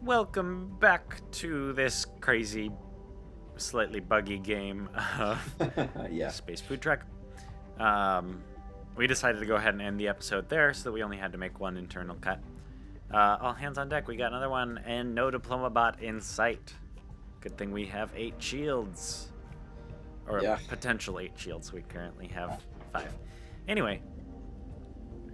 Welcome back to this crazy, slightly buggy game of Yeah. Space Food Truck. Um, we decided to go ahead and end the episode there so that we only had to make one internal cut. All hands on deck, we got another one, and no diploma bot in sight. Good thing we have 8 shields. Or Yeah. potential 8 shields. We currently have 5. Anyway,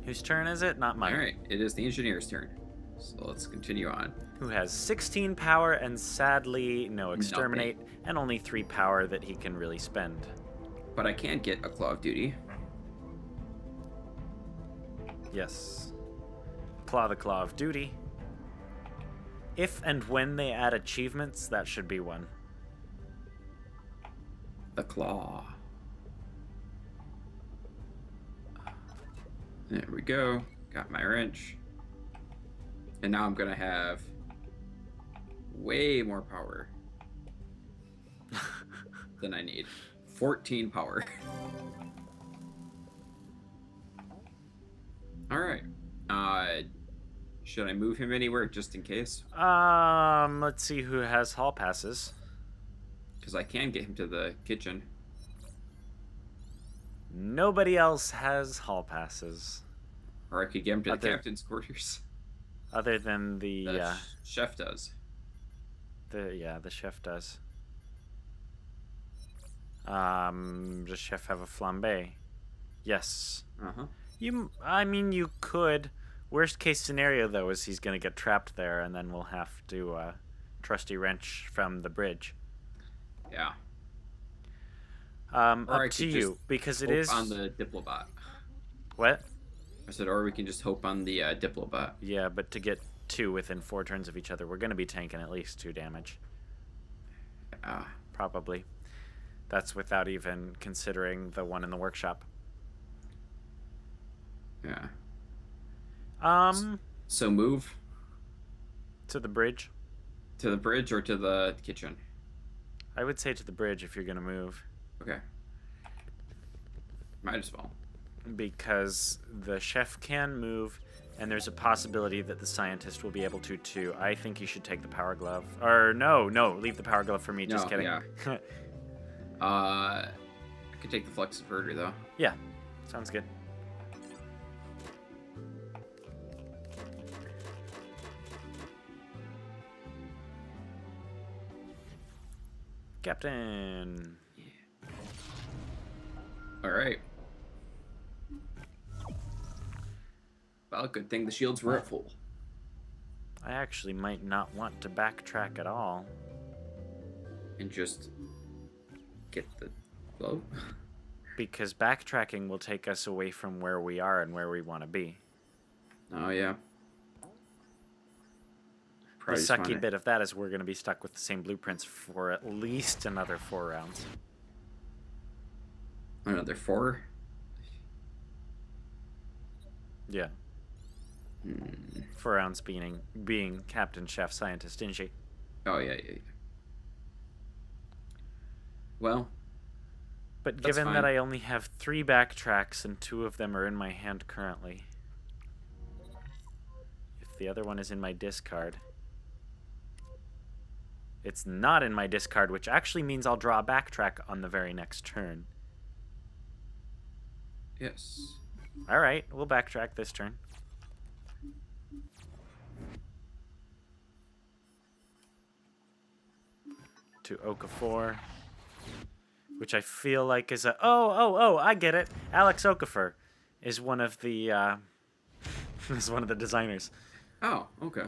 whose turn is it? Not mine. All right. It is the engineer's turn. So let's continue on. Who has 16 power and sadly no exterminate and only 3 power that he can really spend. But I can get a Claw of Duty. Yes. Claw the Claw of Duty. If and when they add achievements, that should be one. The Claw. There we go. Got my wrench. And now I'm going to have way more power than I need. 14 power. All right. Should I move him anywhere just in case? Let's see who has hall passes. Because I can get him to the kitchen. Nobody else has hall passes. Or I could get him to the captain's quarters. Other than the chef does. The chef does. Does chef have a flambe? Yes. Uh-huh. You could. Worst case scenario, though, is he's going to get trapped there, and then we'll have to trusty wrench from the bridge. Yeah. Up to you, because it is on the Diplobot. What? I said, or we can just hope on the Diplobot. Yeah, but to get 2 within 4 turns of each other, we're going to be tanking at least 2 damage. Probably. That's without even considering the one in the workshop. Yeah. So move to the bridge. To the bridge or to the kitchen? I would say to the bridge if you're going to move. Okay. Might as well. Because the chef can move, and there's a possibility that the scientist will be able to too. I think you should take the power glove. Or no, leave the power glove for me. Just kidding. Yeah. I could take the flux inverter though. Yeah, sounds good. Captain. Yeah. All right. Well, good thing the shields were at full. I actually might not want to backtrack at all. And just get the glow? Because backtracking will take us away from where we are and where we want to be. Oh, yeah. The sucky bit of that is we're going to be stuck with the same blueprints for at least another 4 rounds. Another 4? Yeah. 4 rounds being Captain, Chef, Scientist, Inji. Oh, yeah. Well. But given that I only have 3 backtracks and 2 of them are in my hand currently. If the other one is in my discard. It's not in my discard, which actually means I'll draw a backtrack on the very next turn. Yes. Alright, we'll backtrack this turn. To Okafor. Which I feel like is a... Oh, I get it. Alex Okafor is one of the... is one of the designers. Oh, okay.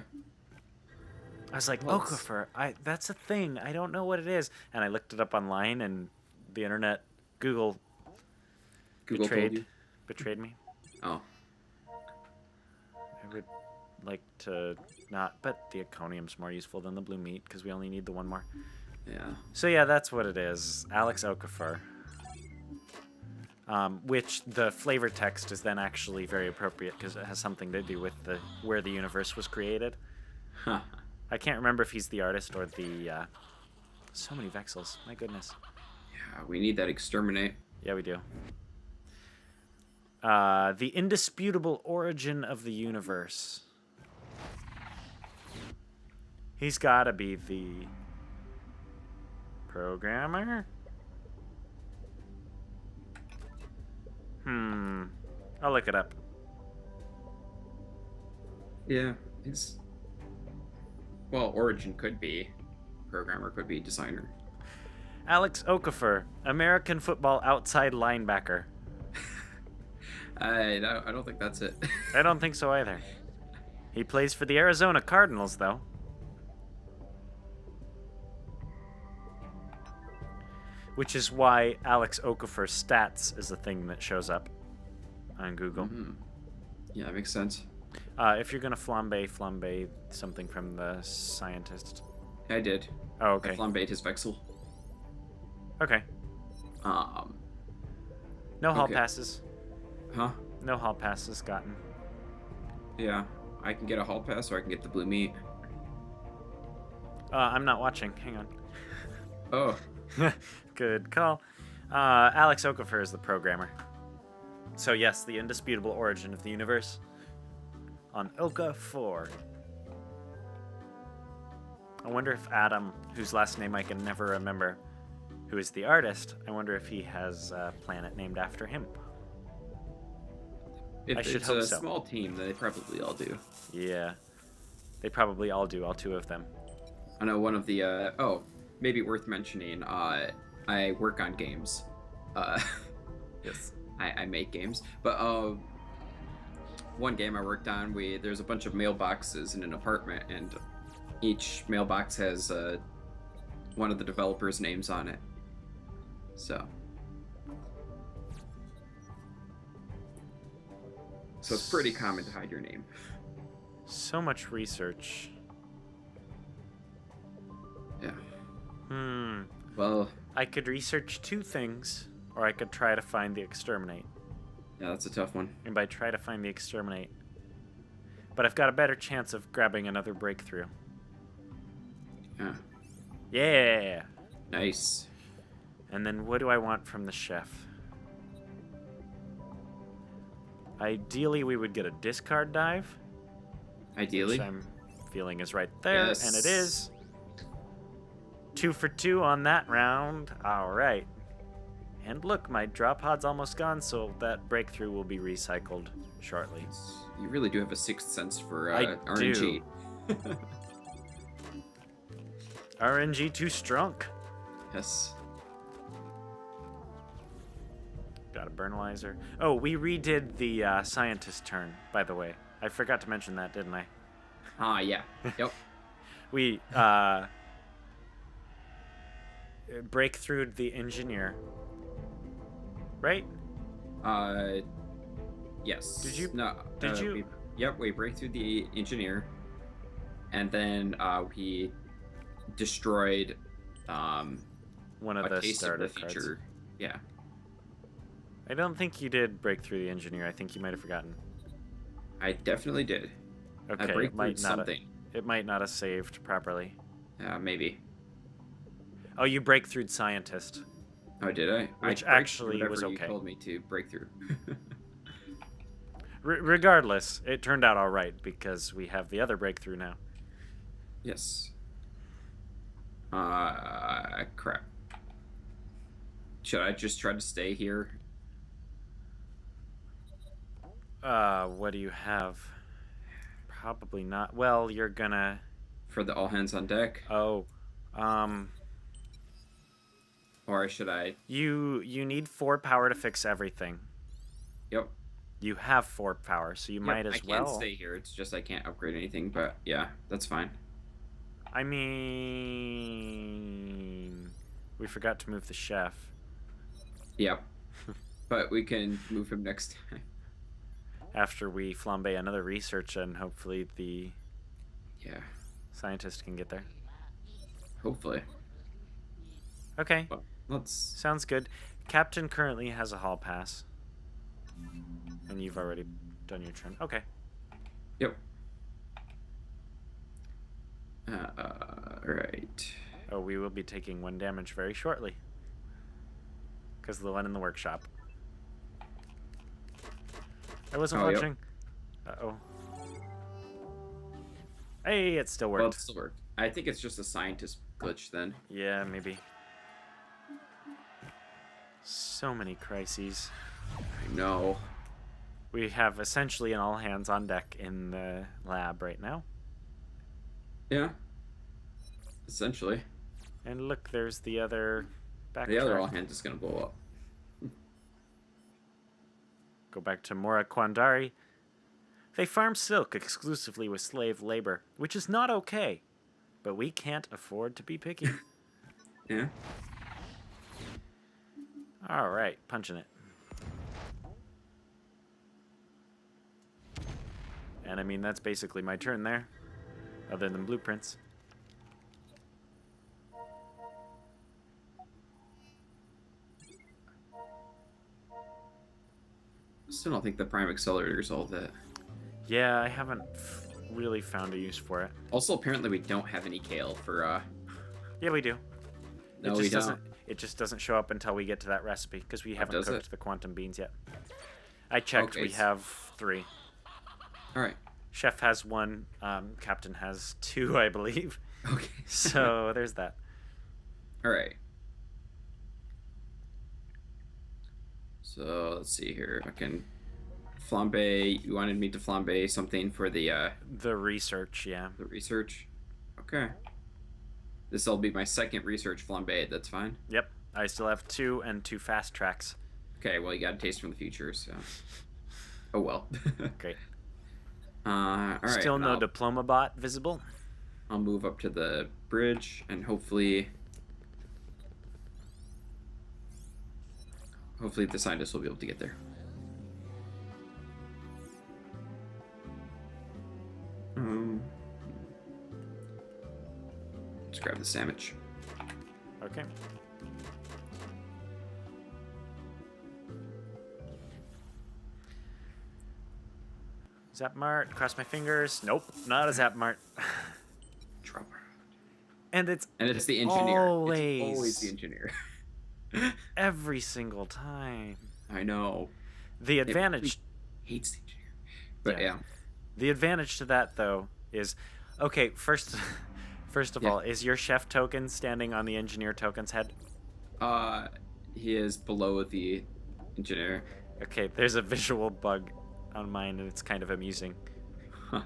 I was like, Okafor, that's a thing. I don't know what it is. And I looked it up online, and the internet, Google betrayed me. Oh. I would like to not, but the Iconium's more useful than the blue meat, because we only need the one more. Yeah. So yeah, that's what it is. Alex Okafor. Which the flavor text is then actually very appropriate, because it has something to do with where the universe was created. Huh. I can't remember if he's the artist or the... So many Vexels. My goodness. Yeah, we need that exterminate. Yeah, we do. The indisputable origin of the universe. He's gotta be the programmer? I'll look it up. Yeah, he's... Well, Origin could be. Programmer could be designer. Alex Okafor, American football outside linebacker. I don't think that's it. I don't think so either. He plays for the Arizona Cardinals, though. Which is why Alex Okafor's stats is the thing that shows up on Google. Mm-hmm. Yeah, that makes sense. If you're gonna flambe something from the scientist. I did. Oh, okay. I flambéed his Vexel. Okay. No hall passes. Huh? No hall passes gotten. Yeah, I can get a hall pass, or I can get the blue meat. I'm not watching. Hang on. Oh. Good call. Alex Okafor is the programmer. So yes, the indisputable origin of the universe on Okafor. I wonder if Adam, whose last name I can never remember, who is the artist, I wonder if he has a planet named after him. If I should it's hope a so. small team, they probably all do. Yeah. They probably all do, all two of them. I know one of the, maybe worth mentioning, I work on games. Yes. I make games. But, one game I worked on, there's a bunch of mailboxes in an apartment, and each mailbox has, one of the developers' names on it. So it's pretty common to hide your name. So much research. Yeah. Well, I could research two things, or I could try to find the exterminate. yeah, that's a tough one. And by try to find the exterminate. But I've got a better chance of grabbing another breakthrough. Yeah. Yeah! Nice. And then what do I want from the chef? Ideally, we would get a discard dive. Ideally. Which I'm feeling is right there, Yes. and it is. 2 for 2 on that round. All right. And look, my drop pod's almost gone, so that breakthrough will be recycled shortly. You really do have a sixth sense for I RNG. do. RNG too strong. Yes. Got a Burnalizer. Oh, we redid the scientist turn, by the way. I forgot to mention that, didn't I? Yeah. Yep. We break through the engineer. Right? Yes. Did you? No. Did you? We break through the engineer, and then we destroyed One of a the taste starter of the feature. cards. Yeah. I don't think you did break through the engineer. I think you might have forgotten. I definitely did. Okay, I break it might through not. something. It might not have saved properly. Maybe. Oh, you break through scientist. Oh, did I? Which I break actually whatever was you okay. told me to break through. Regardless, it turned out all right because we have the other breakthrough now. Yes. Crap. Should I just try to stay here? What do you have? Probably not. Well, you're gonna... For the all hands on deck? Oh, Or should I... You need 4 power to fix everything. Yep. You have 4 power, so you might as I well. can stay here. It's just I can't upgrade anything, but yeah, that's fine. I mean... We forgot to move the chef. Yep. But we can move him next time. After we flambe another research, and hopefully the Yeah. scientist can get there. Hopefully. Okay. Well, let's... Sounds good. Captain currently has a hall pass. And you've already done your turn. Okay. Yep. Right. Oh, we will be taking 1 damage very shortly. Because of the one in the workshop. I wasn't watching. Yep. Uh-oh. Hey, it still worked. Well, it still worked. I think it's just a scientist glitch then. Yeah, maybe. So many crises. I know. We have essentially an all hands on deck in the lab right now. Yeah. Essentially. And look, there's the other backtrack. The other all hands is gonna blow up. Go back to Mora Quandari. They farm silk exclusively with slave labor, which is not okay. But we can't afford to be picky. Yeah. All right, punching it. And I mean, that's basically my turn there, other than blueprints. Still don't think the prime accelerator is all that. Yeah, I haven't really found a use for it. Also, apparently we don't have any kale for. Yeah, we do. No, it just we doesn't. don't. It just doesn't show up until we get to that recipe because we haven't does cooked it? the quantum beans yet. I checked. Okay, We have 3. All right. Chef has 1. Captain has 2, I believe. Okay. So there's that. All right. So let's see here. I can flambe. You wanted me to flambe something for the Research, yeah. the research. Okay. This will be my second research flambe. That's fine. Yep. I still have 2 and 2 fast tracks. Okay. Well, you got a taste from the future, so. Oh well. Great. All right. Still no diploma bot visible. I'll move up to the bridge and hopefully the scientists will be able to get there. Let's grab the sandwich. Okay. Zap Mart, cross my fingers. Nope, not a Zap Mart. Trouble. And it's the engineer. Always. It's always the engineer. every single time. I know. The advantage, Hates the engineer. But yeah. the advantage to that though is, okay. First of all, is your chef token standing on the engineer token's head? He is below the engineer. Okay, there's a visual bug on mine, and it's kind of amusing. Huh.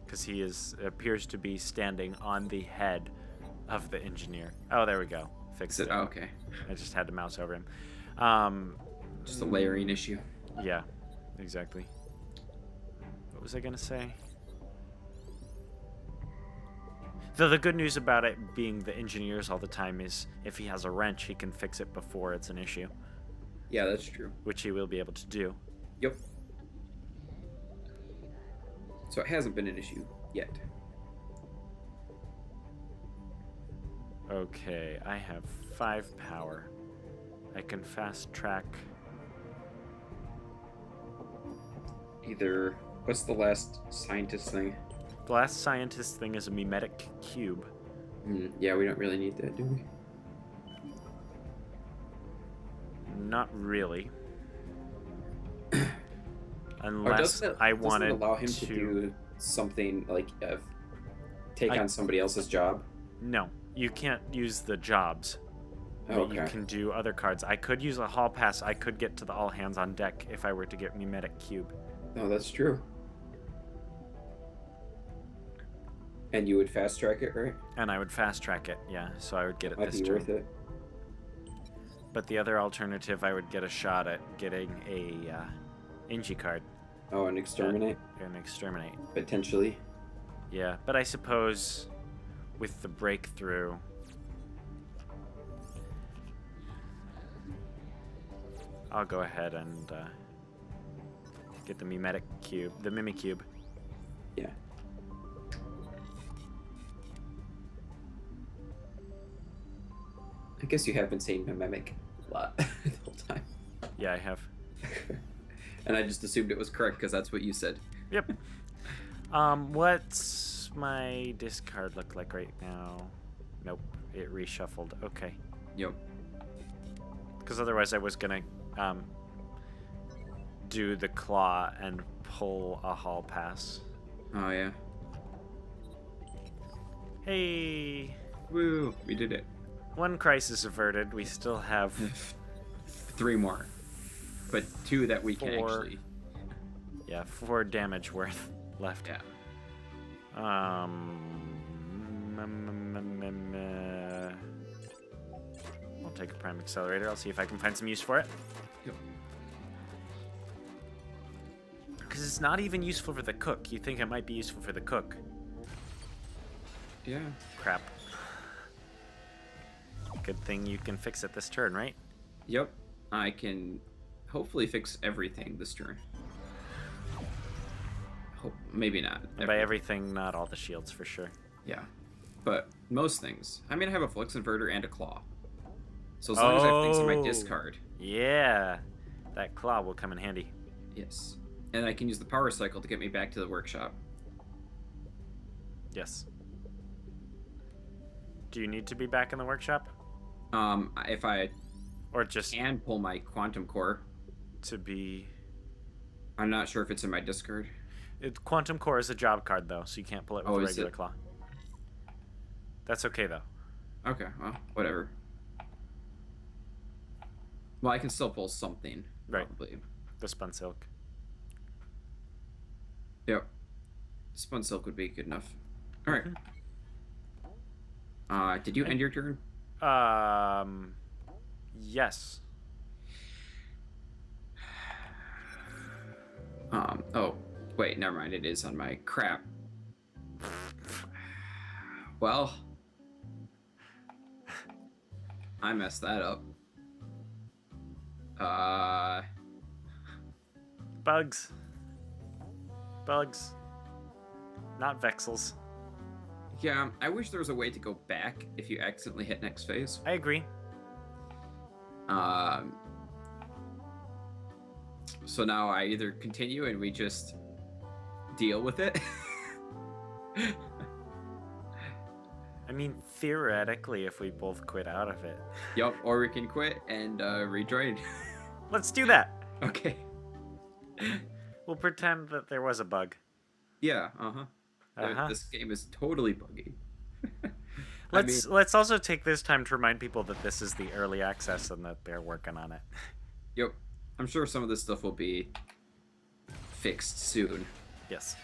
Because he appears to be standing on the head of the engineer. Oh, there we go. Fixed it. Oh, okay. I just had to mouse over him. Just a layering issue. Yeah, exactly. What was I gonna say? Though the good news about it being the engineers all the time is if he has a wrench, he can fix it before it's an issue, Yeah, that's true. which he will be able to do. Yep. So it hasn't been an issue yet. Okay, I have 5 power. I can fast track. Either. What's the last scientist thing? The last scientist thing is a mimetic cube. Yeah, we don't really need that, do we? Not really. Or Unless I wanted allow him to... to do something like take I- on somebody else's job. No, you can't use the jobs. But Okay. you can do other cards. I could use a hall pass. I could get to the all hands on deck if I were to get mimetic cube. No, that's true. And you would fast track it, right? And I would fast track it, yeah. So I would get it Might this be turn. worth it. But the other alternative, I would get a shot at getting a Inji card. Oh, and exterminate And exterminate. potentially. Yeah, but I suppose with the breakthrough, I'll go ahead and get the mimetic cube, the mimicube. Yeah. I guess you have been saying mimic a lot the whole time. Yeah, I have. And I just assumed it was correct because that's what you said. Yep. What's my discard look like right now? Nope, it reshuffled. Okay. Yep. Because otherwise I was gonna do the claw and pull a hall pass. Oh, yeah. Hey, Woo! We did it. one crisis averted. We still have 3 more, but 2 that we can 4. actually. 4 damage worth left. Yeah. I'll take a prime accelerator. I'll see if I can find some use for it. Yep. Because it's not even useful for the cook. You think it might be useful for the cook. Yeah. Crap. Good thing you can fix it this turn, right? Yep. I can hopefully fix everything this turn. Hope maybe not. And by everything, not all the shields for sure. Yeah. But most things. I mean, I have a flux inverter and a claw. So as long as I have things in my discard. Yeah. That claw will come in handy. Yes. And I can use the power cycle to get me back to the workshop. Yes. Do you need to be back in the workshop? If I Or just can pull my quantum core. to be... I'm not sure if it's in my discard. Quantum Core is a job card, though, so you can't pull it with Oh, a is regular it? claw. That's okay, though. Okay, well, whatever. Well, I can still pull something. Right. Probably. The Spun Silk. Yep. Spun silk would be good enough. All right. Did you end your turn? Yes. Oh, wait, never mind. It is on my crap. Well, I messed that up. Bugs. Bugs. Not Vexels. Yeah, I wish there was a way to go back if you accidentally hit next phase. I agree. So now I either continue and we just deal with it. I mean, theoretically, if we both quit out of it. Yep, or we can quit and rejoin. Let's do that. Okay. We'll pretend that there was a bug. Yeah, uh-huh. Uh-huh. This game is totally buggy. Let's also take this time to remind people that this is the early access and that they're working on it. Yep. I'm sure some of this stuff will be fixed soon. Yes.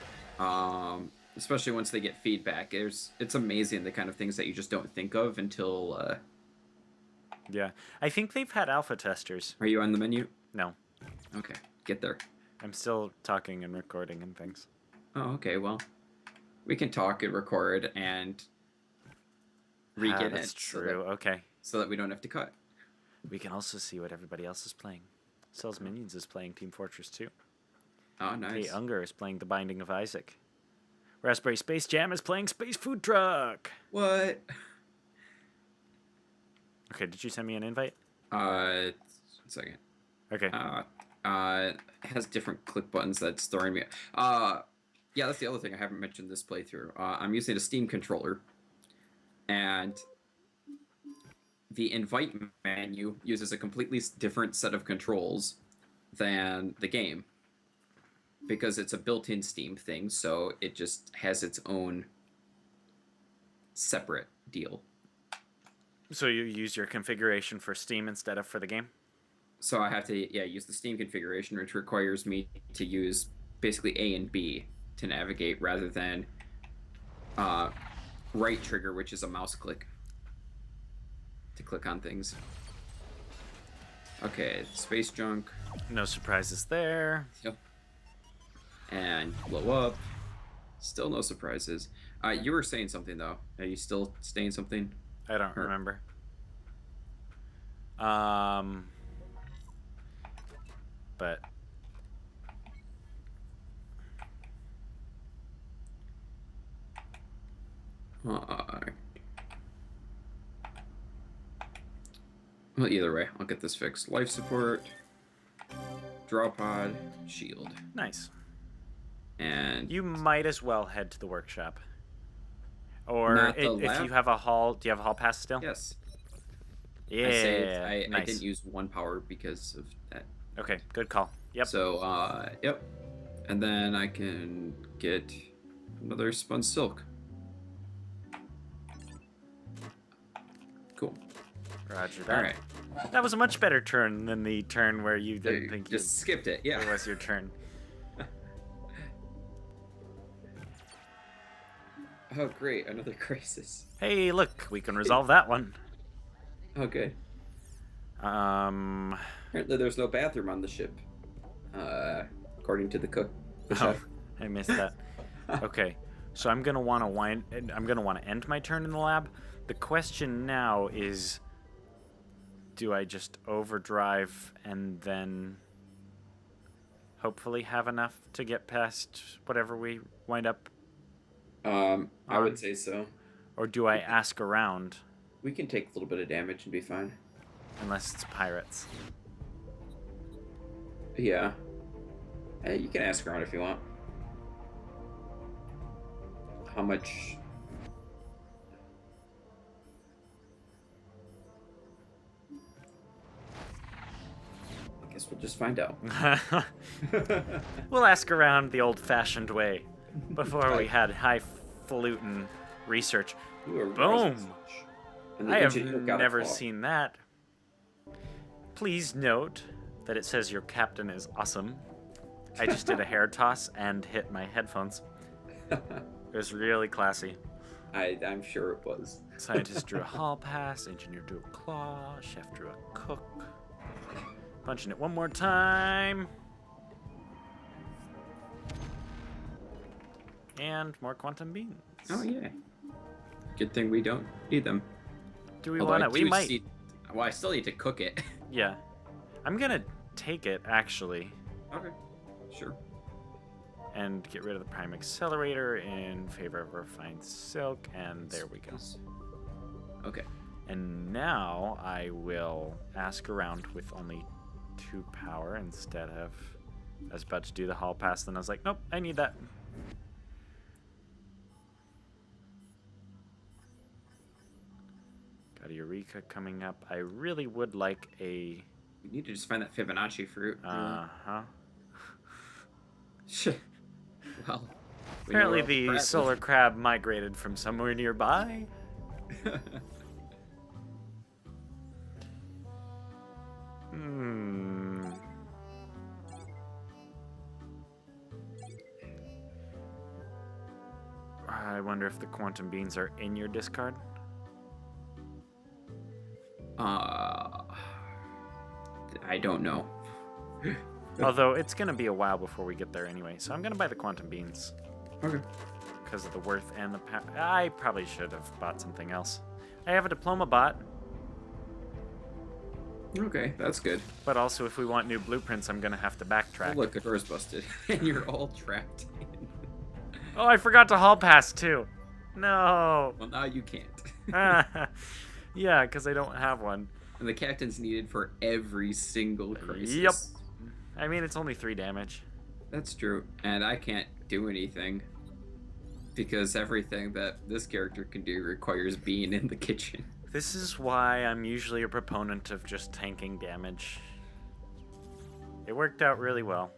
Especially once they get feedback. It's amazing the kind of things that you just don't think of until Yeah. I think they've had alpha testers. Are you on the menu? No. Okay, get there. I'm still talking and recording and things. Oh, okay, well. We can talk and record and re-get That's it true. Okay. so that we don't have to cut. We can also see what everybody else is playing. Cells Minions is playing Team Fortress 2. Oh, nice. Kate Unger is playing The Binding of Isaac. Raspberry Space Jam is playing Space Food Truck. What? Okay, did you send me an invite? 1 second. Okay. It has different click buttons that's throwing me. Yeah, that's the other thing I haven't mentioned this playthrough. I'm using a Steam controller, and the invite menu uses a completely different set of controls than the game because it's a built-in Steam thing, so it just has its own separate deal. So you use your configuration for Steam instead of for the game? So I have to, use the Steam configuration, which requires me to use basically A and B to navigate rather than right trigger, which is a mouse click to click on things. Okay, space junk. No surprises there. Yep. And blow up. Still no surprises. You were saying something though. Are you still saying something? I don't remember. But well, either way, I'll get this fixed. Life support, draw pod, shield, nice. and You might as well head to the workshop. Or Not the if lab? you have a hall, do you have a hall pass still? yes, Yeah. I saved. I nice. didn't use 1 power because of that. Okay, good call. Yep. So, yep, and then I can get another spun silk. Roger that. All right. That was a much better turn than the turn where you didn't think Just skipped it. Yeah. it was your turn. Oh, great. Another crisis. Hey, look, we can resolve that one. Oh, good. Um, Apparently, there's no bathroom on the ship. According to the cook. The oh, chef. I missed that. Okay, so I'm gonna want to end my turn in the lab. The question now is, do I just overdrive and then hopefully have enough to get past whatever we wind up, I would say so. or do I ask around? We can take a little bit of damage and be fine. Unless it's pirates. Yeah. Hey, you can ask around if you want. How much? I guess we'll just find out. We'll ask around the old-fashioned way before we had highfalutin research. Ooh, Boom! And the I have engineer got a never claw. seen that. Please note that it says your captain is awesome. I just did a hair toss and hit my headphones. It was really classy. I'm sure it was. Scientist drew a hall pass, engineer drew a claw, chef drew a cook. Punching it one more time. And more quantum beans. Oh yeah. Good thing we don't need them. Do we Although want I to? We do might. see- Well, I still need to cook it. Yeah. I'm gonna take it, actually, Okay. Sure. and get rid of the prime accelerator in favor of refined silk, and there we go. Okay. And now I will ask around with only 2 power instead of, I was about to do the hall pass, then I was like, nope, I need that. Got a Eureka coming up. I really would like a, We need to just find that Fibonacci fruit. uh-huh. Shit. Well. we know Apparently where the Brad solar crab migrated from somewhere nearby. lives. Hmm. I wonder if the quantum beans are in your discard. I don't know. Although it's gonna be a while before we get there anyway, so I'm gonna buy the quantum beans Okay. because of the worth and the I probably should have bought something else. I have a diploma bot, Okay, that's good. but also if we want new blueprints, I'm gonna have to backtrack. Oh, look, the door's busted, and you're all trapped in. Oh, I forgot to hall pass too. No. Well, now you can't. Yeah, because I don't have one. And the captain's needed for every single crisis. Yep. I mean, it's only 3 damage. That's true. And I can't do anything. Because everything that this character can do requires being in the kitchen. This is why I'm usually a proponent of just tanking damage. It worked out really well,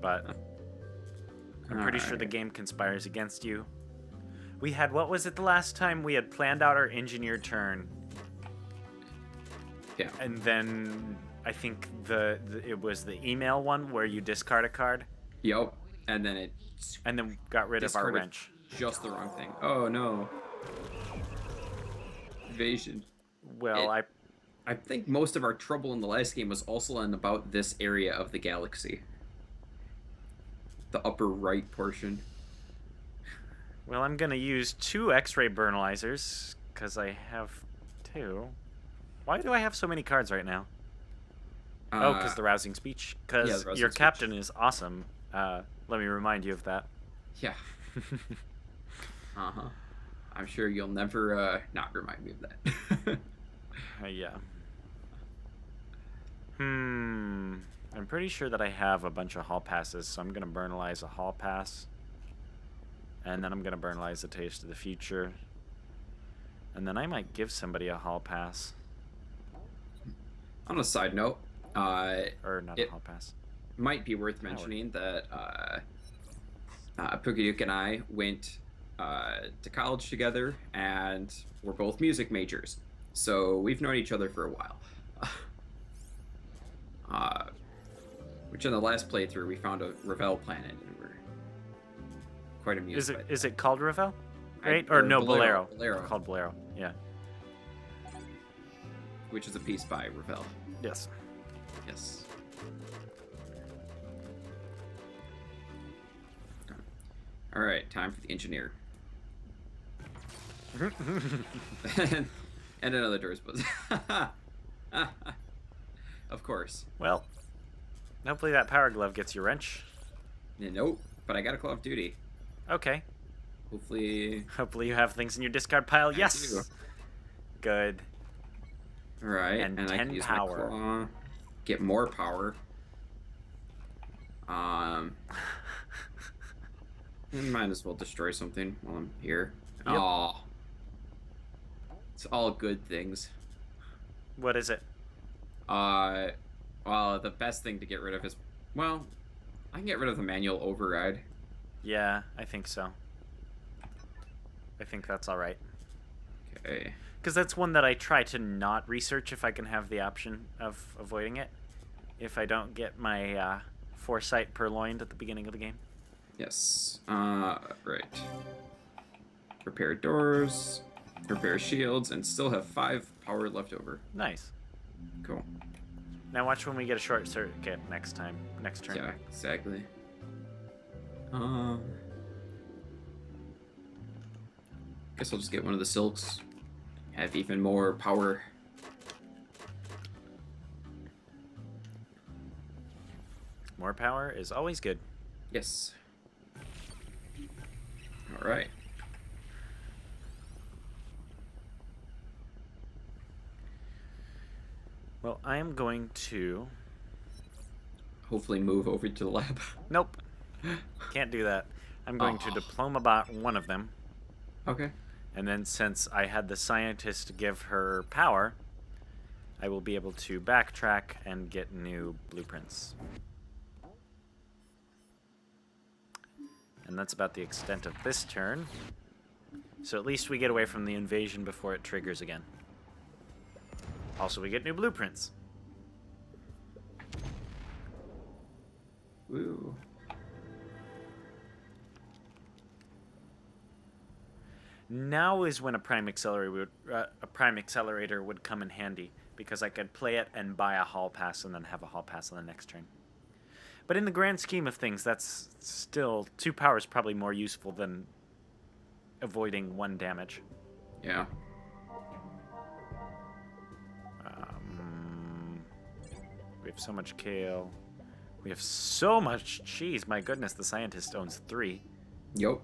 but I'm pretty sure the game conspires against you. We had, what was it the last time? We had planned out our engineer turn. Yeah. And then I think it was the email one where you discard a card Yup. And then it and then got rid of our discarded wrench. just the wrong thing. Oh no. Evasion. Well, I think most of our trouble in the last game was also in about this area of the galaxy. The upper right portion. I'm gonna use 2 X-ray burnalizers because I have 2. Why do I have so many cards right now? Oh, because the rousing speech. Because yeah, the rousing your speech. captain is awesome. Let me remind you of that. Yeah. Uh-huh. I'm sure you'll never not remind me of that. Yeah. I'm pretty sure that I have a bunch of hall passes, so I'm gonna burnalize a hall pass. And then I'm gonna burnalize a Taste of the Future. And then I might give somebody a hall pass. On a side note, Or not a hall pass. might be worth mentioning that Pukayuk and I went to college together, and we're both music majors. So we've known each other for a while. uh, which in the last playthrough we found a Revel planet and we're quite amused. Is it called Revel? Right? Or no, Bolero. Bolero. It's called Bolero. Yeah. Which is a piece by Revel. Yes. Yes. All right, time for the engineer. and another door's buzz. Of course. Well, hopefully that power glove gets your wrench. Yeah, nope, but I got a Call of Duty. Okay. Hopefully you have things in your discard pile. I Yes. do. Good. All right, And I 10 can use power. my claw, get more power. Might as well destroy something while I'm here. Yep. Aw. It's all good things. What is it? Well, the best thing to get rid of is, well, I can get rid of the manual override. Yeah, I think so. I think that's all right. Okay. Because that's one that I try to not research if I can have the option of avoiding it. If I don't get my foresight purloined at the beginning of the game. Yes. Right. Repair doors, repair shields, and still have 5 power left over. Nice. Cool. Now watch when we get a short circuit next turn. Yeah, exactly. Guess I'll just get one of the silks. Have even more power. More power is always good. Yes. All right. Well, I am going to... Hopefully move over to the lab. Nope. Can't do that. I'm going to diploma bot one of them. Okay. And then since I had the scientist give her power, I will be able to backtrack and get new blueprints. And that's about the extent of this turn. So at least we get away from the invasion before it triggers again. Also, we get new blueprints. Woo. Now is when a prime accelerator would come in handy, because I could play it and buy a hall pass and then have a hall pass on the next turn. But in the grand scheme of things, that's still 2 power is probably more useful than avoiding 1 damage. Yeah. We have so much kale. We have so much cheese. My goodness, the scientist owns 3. Yup.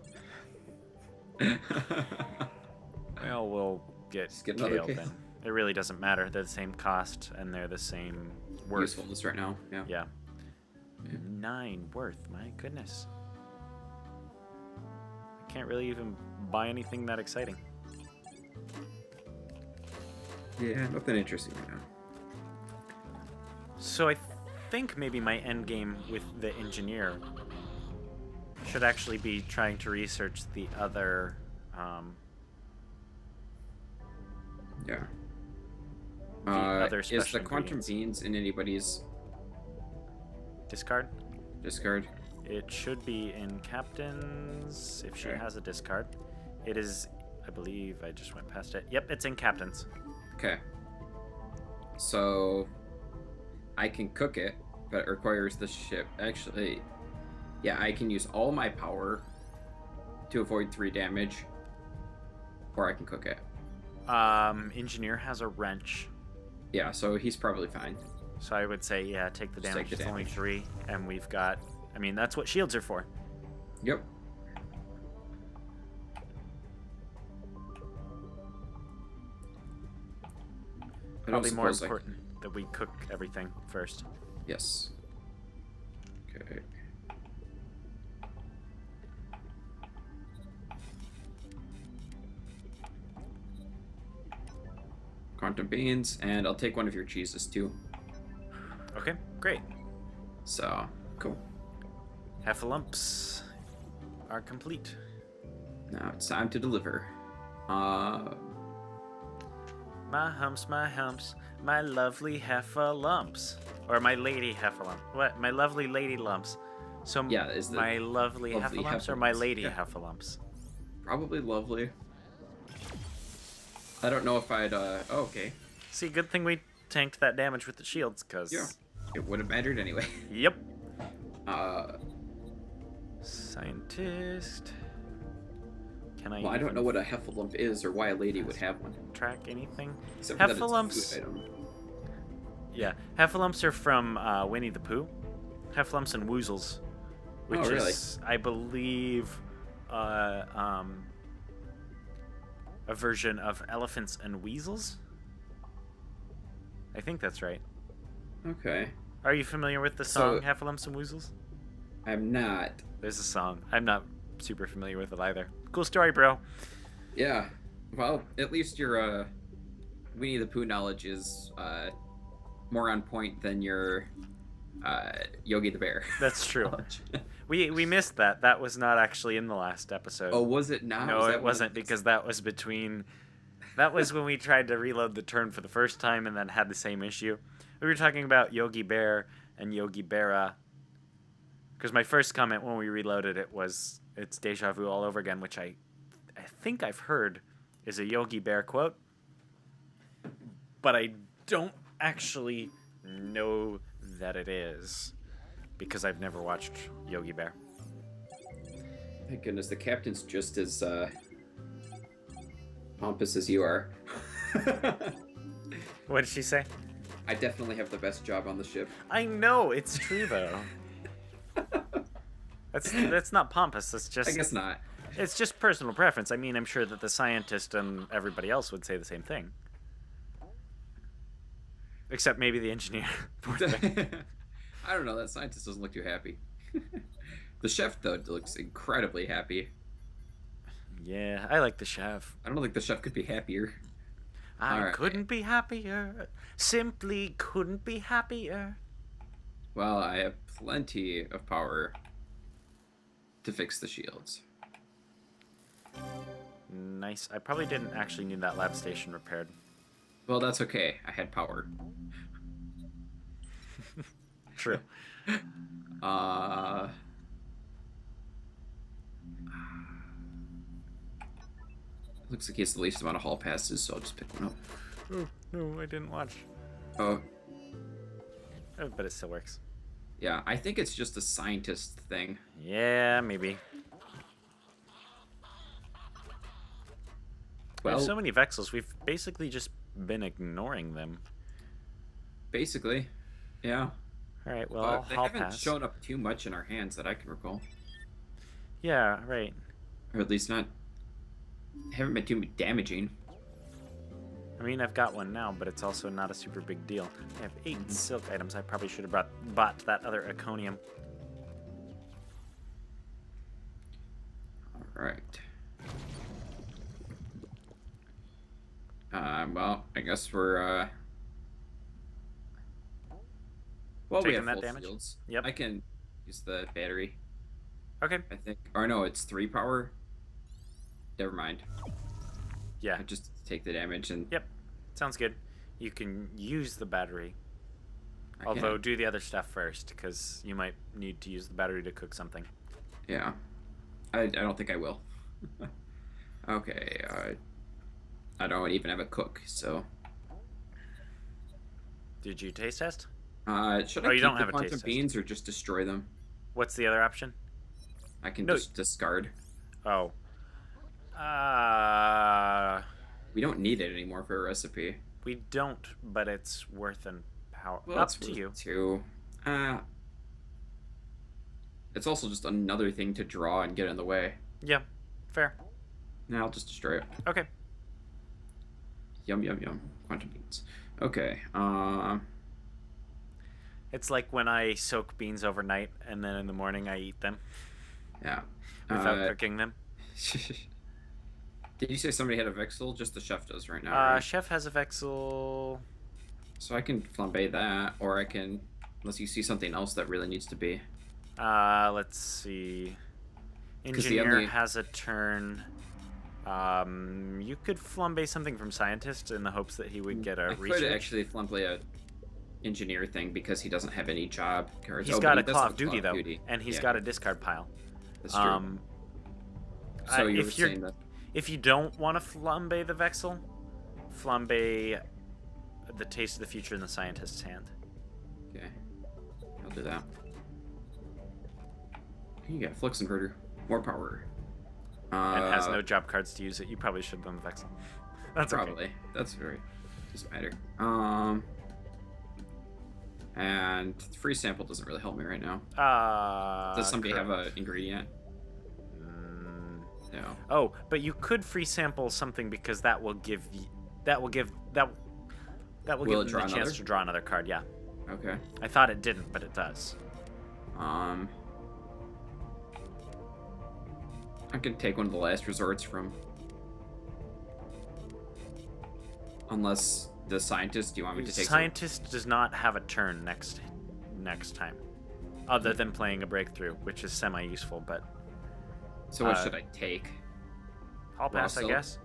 Well, we'll get another kale kale. then. It really doesn't matter. They're the same cost and they're the same worth. Usefulness right now. Yeah. Yeah. 9 worth. My goodness. I can't really even buy anything that exciting. Yeah, nothing interesting right now. So I think maybe my end game with the engineer should actually be trying to research the other. Yeah. Other Is special the quantum ingredients. beans in anybody's Discard. discard? It should be in Captain's if she Okay. has a discard. It is, I believe, I just went past it. Yep, it's in Captain's. Okay. So I can cook it, but it requires the ship. Actually, yeah, I can use all my power to avoid 3 damage, or I can cook it. Engineer has a wrench, Yeah, so he's probably fine. so I would say, yeah, take the Just damage. take the It's only damage. 3, and we've got. I mean, that's what shields are for. Yep. I don't Probably more suppose I- important that we cook everything first. Yes. Okay. Quantum beans, and I'll take one of your cheeses too. Okay, great. So, cool. Heffalumps are complete. Now it's time to deliver. my humps, my lovely heffalumps. Or my lady heffalump. What? My lovely lady lumps. So Yeah, is the my lovely lovely heffalumps or my heffalumps, lady yeah. heffalumps? Probably lovely. I don't know if I'd, oh, okay. See, good thing we tanked that damage with the shields, because... Yeah. It would have mattered anyway. Yep. Uh, Scientist... Can I well, I don't even know what a heffalump is or why a lady would have one. track anything? Except for that it's a Heffalumps... food item. Yeah, heffalumps are from Winnie the Pooh. Heffalumps and woozles, which Oh, really? is, I believe, a version of elephants and weasels. I think that's right. Okay. Are you familiar with the So- song Heffalumps and Woozles? I'm not. There's a song. I'm not super familiar with it either. Cool story, bro. Yeah. Well, at least your Winnie the Pooh knowledge is more on point than your Yogi the Bear. That's true. knowledge. We missed that. That was not actually in the last episode. Oh, was it not? no, Was that it one wasn't of the- because that was between. That was when we tried to reload the turn for the first time and then had the same issue. We were talking about Yogi Bear and Yogi Berra. Because my first comment when we reloaded it was it's deja vu all over again, which I think I've heard is a Yogi Bear quote. But I don't actually know that it is because I've never watched Yogi Bear. Thank goodness, the captain's just as pompous as you are. What did she say? I definitely have the best job on the ship. I know, it's true though. That's not pompous, that's just I guess not. it's just personal preference. I mean, I'm sure that the scientist and everybody else would say the same thing. Except maybe the engineer. Poor thing. I don't know, that scientist doesn't look too happy. The chef, though, looks incredibly happy. Yeah, I like the chef. I don't think the chef could be happier. I Alright. couldn't be happier. Simply couldn't be happier. Well, I have plenty of power to fix the shields. Nice. I probably didn't actually need that lab station repaired. Well, that's okay. I had power. True. Looks like he has the least amount of hall passes, so I'll just pick one up. Oh, no, I didn't watch. Oh, Oh, but it still works. yeah. I think it's just a scientist thing. Yeah, maybe. We have Well, so many Vexels, we've basically just been ignoring them. basically, yeah. Alright, well, But I'll they hall haven't pass. shown up too much in our hands that I can recall, Yeah, right. or at least not. Haven't been too damaging. I mean, I've got one now, but it's also not a super big deal. I have 8 silk items. I probably should have bought that other Iconium. All right. Well, I guess we're well, we Taking have that full damage? shields. Yep. I can use the battery. Okay. I think, or no, it's 3 power. Never mind. Yeah. I just take the damage and. Yep. Sounds good. You can use the battery. I Although, can. do the other stuff first, because you might need to use the battery to cook something. Yeah. I don't think I will. Okay. I don't even have a cook, so. Did you taste test? Should Oh, I you keep don't the have a quantum taste test. beans or just destroy them? What's the other option? I can No. just discard. Oh. We don't need it anymore for a recipe. We don't, but it's worth an power. Well, Up it's to worth you. 2. It's also just another thing to draw and get in the way. Yeah. Fair. Now I'll just destroy it. Okay. Yum yum yum. Quantum beans. Okay. It's like when I soak beans overnight and then in the morning I eat them Yeah. without cooking them. Did you say somebody had a Vexel? Just the chef does right now. Right? Chef has a Vexel. So I can flambe that, or I can, unless you see something else that really needs to be. Let's see. 'Cause the Engineer only- has a turn. You could flambe something from scientist in the hopes that he would get a I research. could actually flambe a engineer thing because he doesn't have any job cards. He's Oh, got but a he does claw have of duty though, duty. and he's Yeah, got a discard pile. that's true. So you were saying that. If you don't want to flambe the Vexel, flambe the Taste of the Future in the Scientist's hand. Okay, I'll do that. You got Flux Inverter, more power. And has no job cards to use it. You probably should have done the Vexel. That's probably. okay. That's very doesn't matter. And free sample doesn't really help me right now. Does somebody have an ingredient? No. Oh, but you could free sample something because that will give them the chance to draw another card. Yeah. Okay. I thought it didn't, but it does. I could take one of the last resorts from. Unless the scientist, do you want me to take? Scientist does not have a turn next time, other than playing a breakthrough, which is semi-useful. But so what should I take? Hall pass, I guess.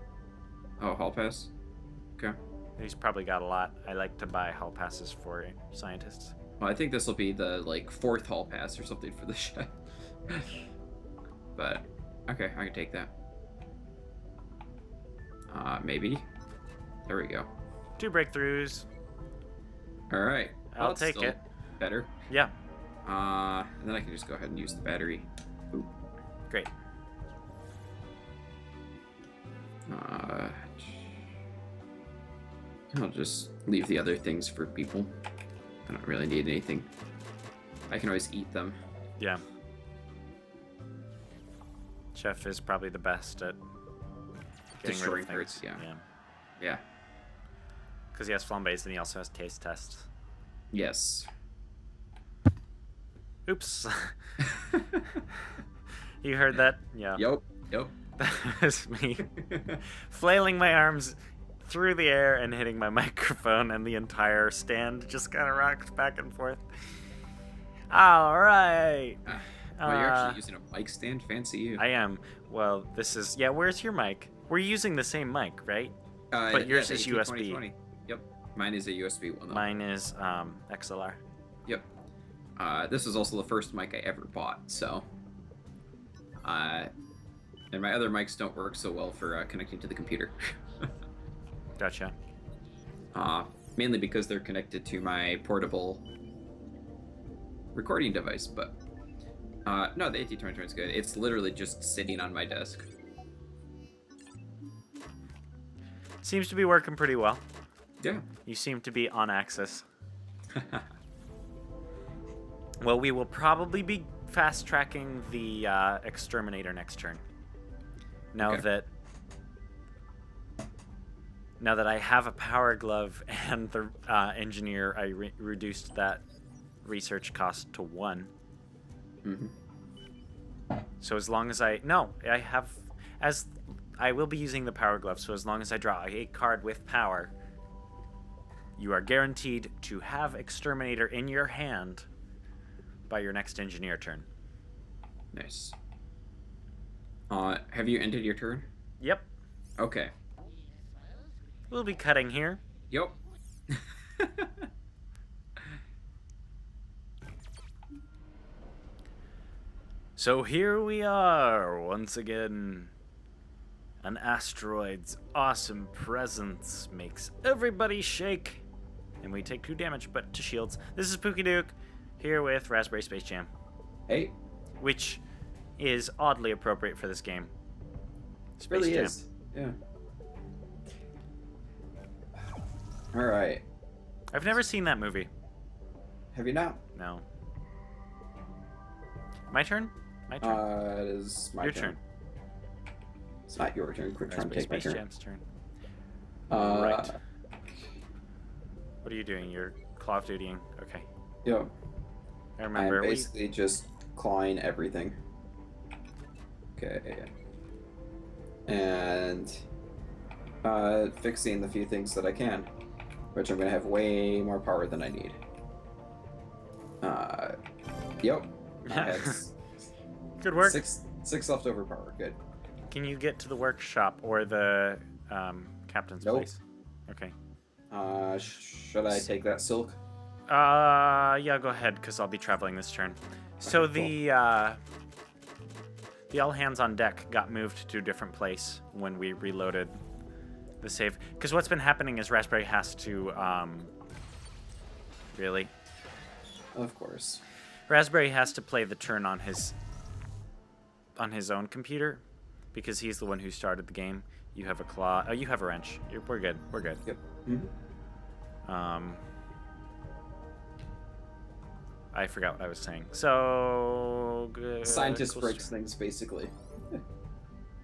Oh, hall pass. Okay. He's probably got a lot. I like to buy hall passes for scientists. Well, I think this will be the fourth hall pass or something for the ship. But okay, I can take that. Maybe. There we go. 2 breakthroughs. All right. I'll take it. Better. Yeah. And then I can just go ahead and use the battery. Ooh. Great. I'll just leave the other things for people. I don't really need anything. I can always eat them. Yeah. Chef is probably the best at getting rid of things. Yeah. Yeah. Because he has flambés and he also has taste tests. Yes. Oops. You heard that? Yeah. Yep. That was me flailing my arms through the air and hitting my microphone, and the entire stand just kind of rocked back and forth. All right. Well, you're actually using a mic stand? Fancy you. I am. Well, this is... Yeah, where's your mic? We're using the same mic, right? But yours is USB. 2020. Yep. Mine is a USB one, though. Mine is XLR. Yep. This is also the first mic I ever bought, so... and my other mics don't work so well for connecting to the computer. Gotcha. Mainly because they're connected to my portable recording device, but no, the AT2020 is good. It's literally just sitting on my desk. Seems to be working pretty well. Yeah. You seem to be on axis. Well, we will probably be fast tracking the exterminator next turn. Now that I have a power glove and the engineer, I reduced that research cost to 1. Mm-hmm. So as long as I will be using the power glove. So as long as I draw a card with power, you are guaranteed to have exterminator in your hand by your next engineer turn. Nice. Have you ended your turn? Yep. Okay. We'll be cutting here. Yep. So here we are once again. An asteroid's awesome presence makes everybody shake. And we take 2 damage, but to shields. This is Pookie Duke, here with Raspberry Space Jam. Hey. Which is oddly appropriate for this game. Space really Jam. Is. Yeah. All right. I've never seen that movie. Have you not? No. My turn? My turn? It is my your turn. It's not your turn. Quick try and take my Space turn. Jam's turn. Right. What are you doing? You're claw of dutying. Okay. Yo. I remember. I'm basically just clawing everything. Okay. And fixing the few things that I can, which I'm gonna have way more power than I need. Yep. Good work. Six leftover power. Good. Can you get to the workshop or the captain's Nope. place? Okay. Should I take that silk? Yeah, go ahead, because I'll be traveling this turn. So Okay, cool. the all hands on deck got moved to a different place when we reloaded the save. Because what's been happening is Raspberry has to, really? Of course. Raspberry has to play the turn on his own computer, because he's the one who started the game. You have a claw. Oh, you have a wrench. We're good. We're good. Yep. I forgot what I was saying. So Scientist breaks things, basically.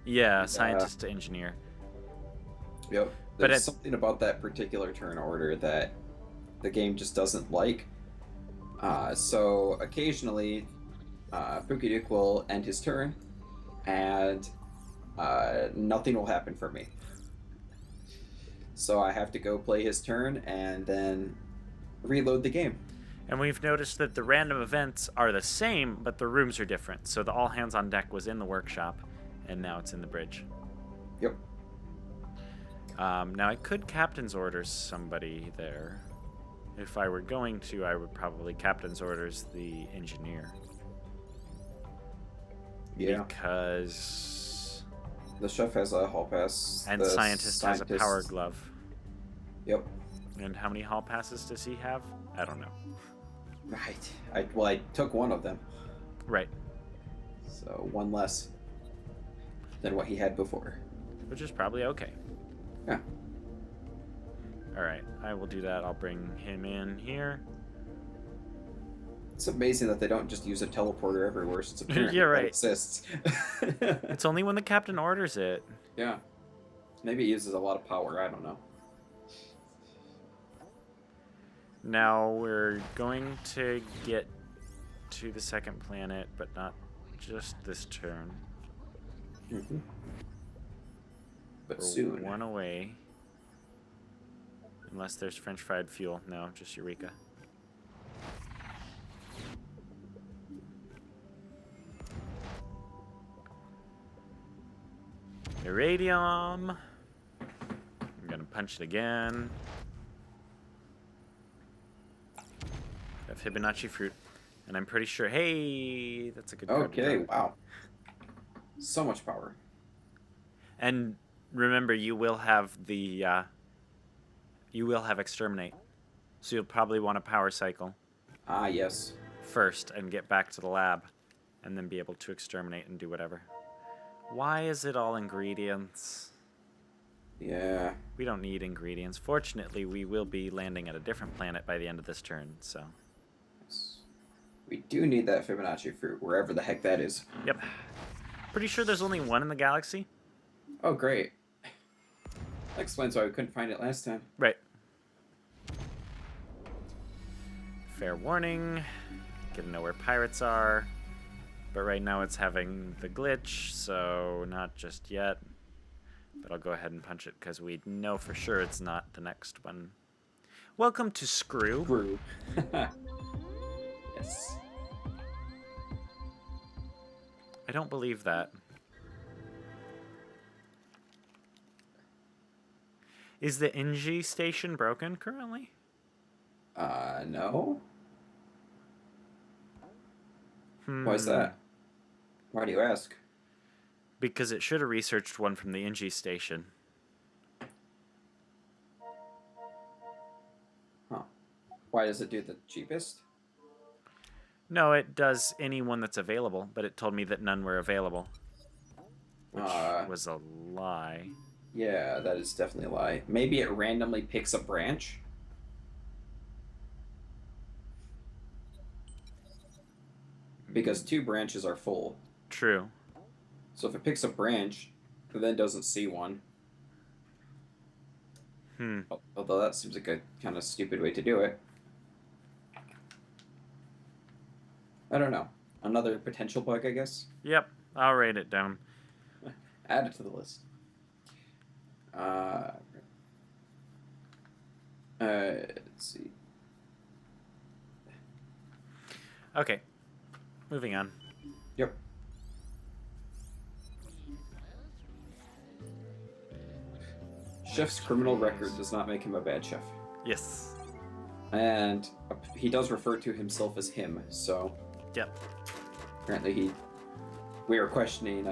Yeah, scientist to engineer. Yep. There's something about that particular turn order that the game just doesn't like. So occasionally, Pookie will end his turn, and nothing will happen for me. So I have to go play his turn and then reload the game. And we've noticed that the random events are the same, but the rooms are different. So the all hands on deck was in the workshop, and now it's in the bridge. Yep. Now I could captain's orders somebody there. If I were going to, I would probably captain's orders the engineer. Yeah. Because the chef has a hall pass. And the scientist has a power glove. Yep. And how many hall passes does he have? I don't know. Right. I took one of them. Right. So one less than what he had before. Which is probably okay. Yeah. Alright, I will do that. I'll bring him in here. It's amazing that they don't just use a teleporter everywhere since apparently yeah, right. that exists. It's only when the captain orders it. Yeah. Maybe it uses a lot of power. I don't know. Now we're going to get to the second planet, but not just this turn. Mm-hmm. But we're soon. one away. Unless there's French fried fuel. No, just Eureka. Iridium. I'm gonna punch it again. Got Fibonacci fruit. And I'm pretty sure, hey, that's a good card. Okay, wow. So much power. And remember, you will have the, you will have exterminate. So you'll probably want a power cycle. Ah, yes. First, and get back to the lab. And then be able to exterminate and do whatever. Why is it all ingredients? Yeah. We don't need ingredients. Fortunately, we will be landing at a different planet by the end of this turn, so. We do need that Fibonacci fruit, wherever the heck that is. Yep. Pretty sure there's only one in the galaxy. Oh, great. That explains why we couldn't find it last time. Right. Fair warning. Get to know where pirates are. But right now it's having the glitch, so not just yet. But I'll go ahead and punch it because we know for sure it's not the next one. Welcome to Screw. Screw. Yes. I don't believe that. Is the NG station broken currently? No. Why is that? Why do you ask? Because it should have researched one from the NG station. Huh. Why does it do the cheapest? No, it does any one that's available, but it told me that none were available. Which was a lie. Yeah, that is definitely a lie. Maybe it randomly picks a branch. Because 2 branches are full. True. So if it picks a branch, it then doesn't see one. Although that seems like a kind of stupid way to do it. I don't know. Another potential bug, I guess? Yep, I'll write it down. Add it to the list. Let's see. Okay, moving on. Yep. Chef's criminal record does not make him a bad chef. Yes. And he does refer to himself as him, so Yep. apparently we were questioning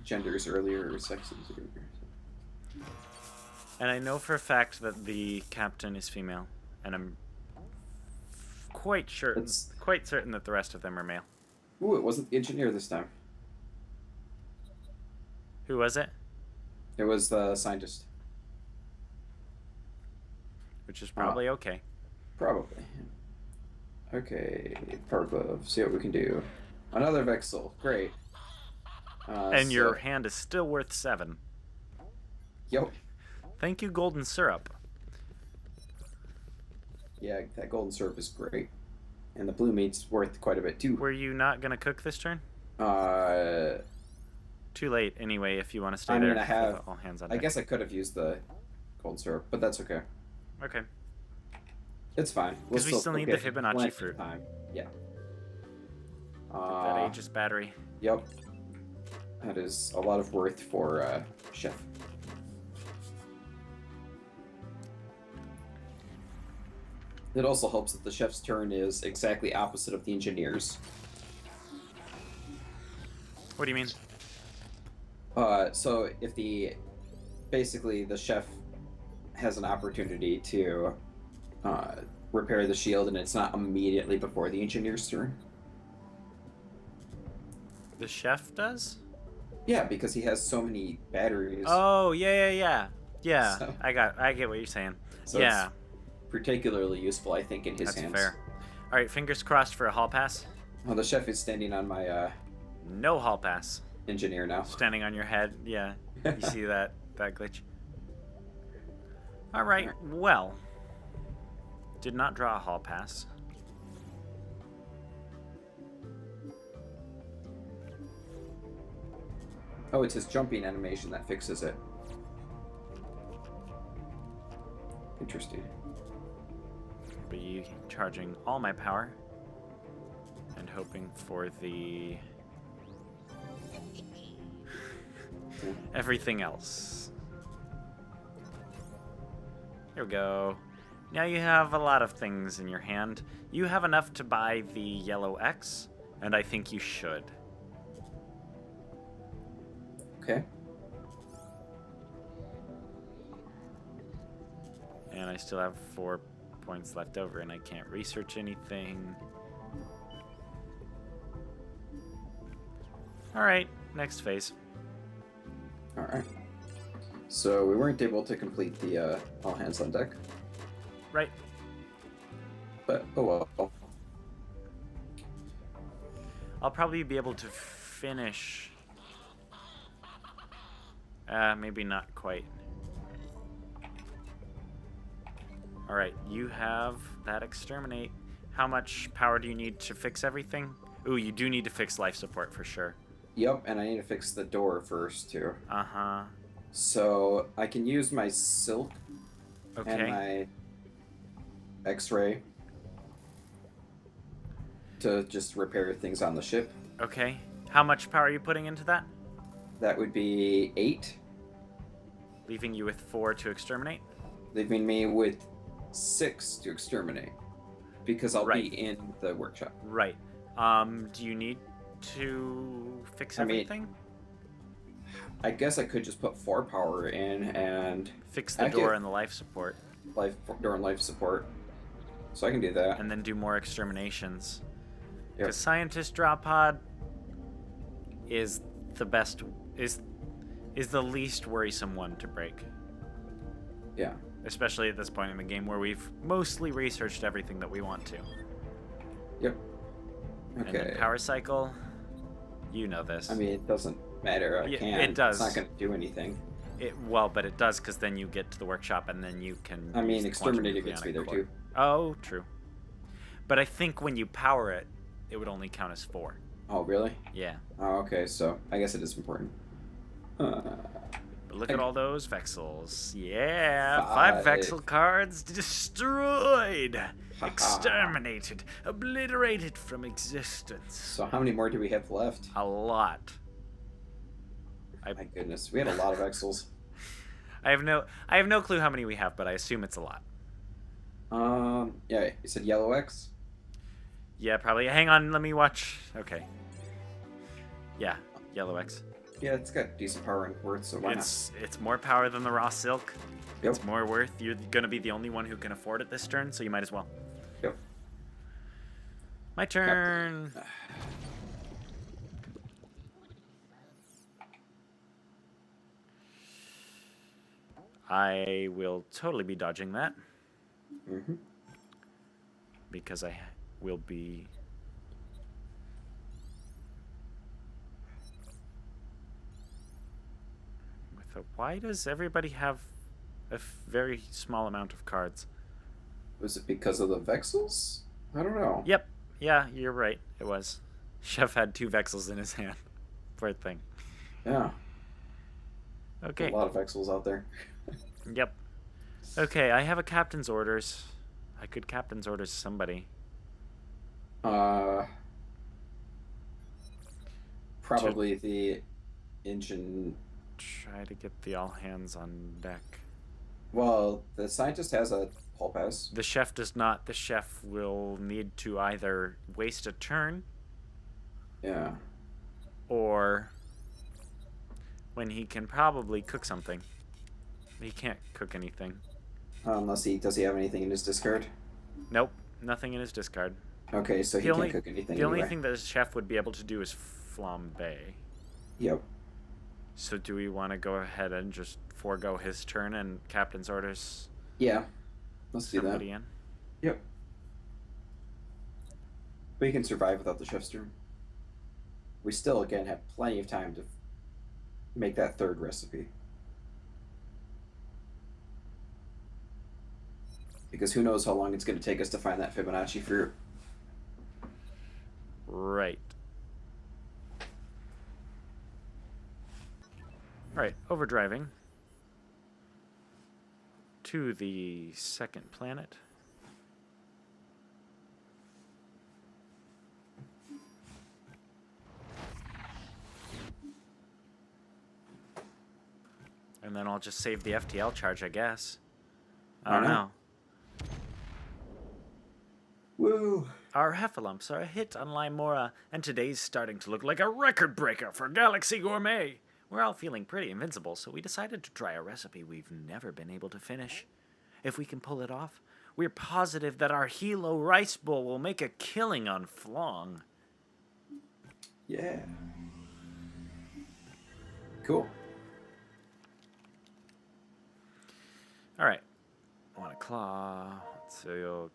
genders earlier, or sexes earlier. And I know for a fact that the captain is female, and I'm quite certain that the rest of them are male. Ooh, it wasn't the engineer this time. Who was it? It was the scientist. Which is probably okay. Probably. Okay, power glove. See what we can do. Another Vexel. Great. And your hand is still worth 7. Yep. Thank you, golden syrup. Yeah, that golden syrup is great. And the blue meat's worth quite a bit too. Were you not going to cook this turn? Too late anyway if you want to stay there. I have. All hands on I deck. guess I could have used the golden syrup, but that's okay. Okay. It's fine. Because we still need the Fibonacci fruit. Time. Yeah. That Aegis battery. Yep. That is a lot of worth for Chef. It also helps that the chef's turn is exactly opposite of the engineer's. What do you mean? So if basically the chef has an opportunity to repair the shield, and it's not immediately before the engineer's turn. The chef does? Yeah, because he has so many batteries. Oh, yeah. So, I get what you're saying. so Yeah. it's particularly useful, I think, in his That's hands. fair. All right, fingers crossed for a hall pass. Oh, the chef is standing on my No hall pass. engineer now. Standing on your head. Yeah. You see that glitch? All right. Well, did not draw a hall pass. Oh, it's his jumping animation that fixes it. Interesting. Be charging all my power and hoping for the everything else. Here we go. Now you have a lot of things in your hand. You have enough to buy the yellow X, and I think you should. Okay. And I still have 4 points left over, and I can't research anything. Alright, next phase. Alright. So we weren't able to complete the all hands on deck. Right. But, oh well. I'll probably be able to finish. Maybe not quite. Alright, you have that exterminate. How much power do you need to fix everything? Ooh, you do need to fix life support for sure. Yep, and I need to fix the door first, too. Uh-huh. So I can use my silk Okay. and my X-ray to just repair things on the ship. Okay. How much power are you putting into that? That would be 8, Leaving you with 4 to exterminate? leaving me with 6 to exterminate. Because I'll Right. be in the workshop. Right. Do you need to fix I mean- everything? I guess I could just put 4 power in and Fix the I door get- and the life support, door and life support. So I can do that. and then do more exterminations. Yep. Because Scientist Drop Pod is the best, is the least worrisome one to break. Yeah. Especially at this point in the game where we've mostly researched everything that we want to. Yep. And Okay. then power cycle, you know this. I mean, it doesn't matter. I Yeah, can't. it does. It's not going to do anything. But it does, because then you get to the workshop and then you can. I mean, use the quantum Exterminator gets me there nucleonic core. too. Oh, true. But I think when you power it, it would only count as 4. Oh, really? Yeah. Oh, okay. So I guess it is important. But look at all those Vexels. Yeah, 5 5. Vexel cards destroyed, Ha-ha. exterminated, obliterated from existence. So how many more do we have left? A lot. My goodness, we had a lot of Exels. I have no clue how many we have, but I assume it's a lot. Yeah, you said yellow X? Yeah, probably. Hang on, let me watch. Okay. Yeah, yellow X. Yeah, it's got decent power and worth, so why not? It's more power than the raw silk. Yep. It's more worth. You're gonna be the only one who can afford it this turn, so you might as well. Yep. My turn. Captain. I will totally be dodging that. Mm-hmm. Because I will be... with a... Why does everybody have a very small amount of cards? Was it because of the Vexels? I don't know. Yep. Yeah, you're right. It was. Chef had 2 Vexels in his hand. Poor thing. Yeah. Okay. A lot of Vexels out there. Yep. Okay, I have a captain's orders. I could captain's orders somebody. Probably the engine. Try to get the all hands on deck. Well, the scientist has a hall pass. The chef does not. The chef will need to either waste a turn. Yeah. Or when he can probably cook something. He can't cook anything. Unless does he have anything in his discard? Nope, nothing in his discard. Okay, so he can't cook anything. The only thing that a chef would be able to do is flambe. Yep. So do we want to go ahead and just forego his turn and captain's orders? Yeah, let's do that. Somebody in. Yep. But you can survive without the chef's turn. We still, again, have plenty of time to make that third recipe. Because who knows how long it's going to take us to find that Fibonacci fruit. Right. Alright, overdriving to the second planet. And then I'll just save the FTL charge, I guess. I don't know. Woo! Our heffalumps are a hit on Limora, and today's starting to look like a record breaker for Galaxy Gourmet. We're all feeling pretty invincible, so we decided to try a recipe we've never been able to finish. If we can pull it off, we're positive that our Hilo rice bowl will make a killing on Flong. Yeah. Cool. Alright. Want a claw, silk,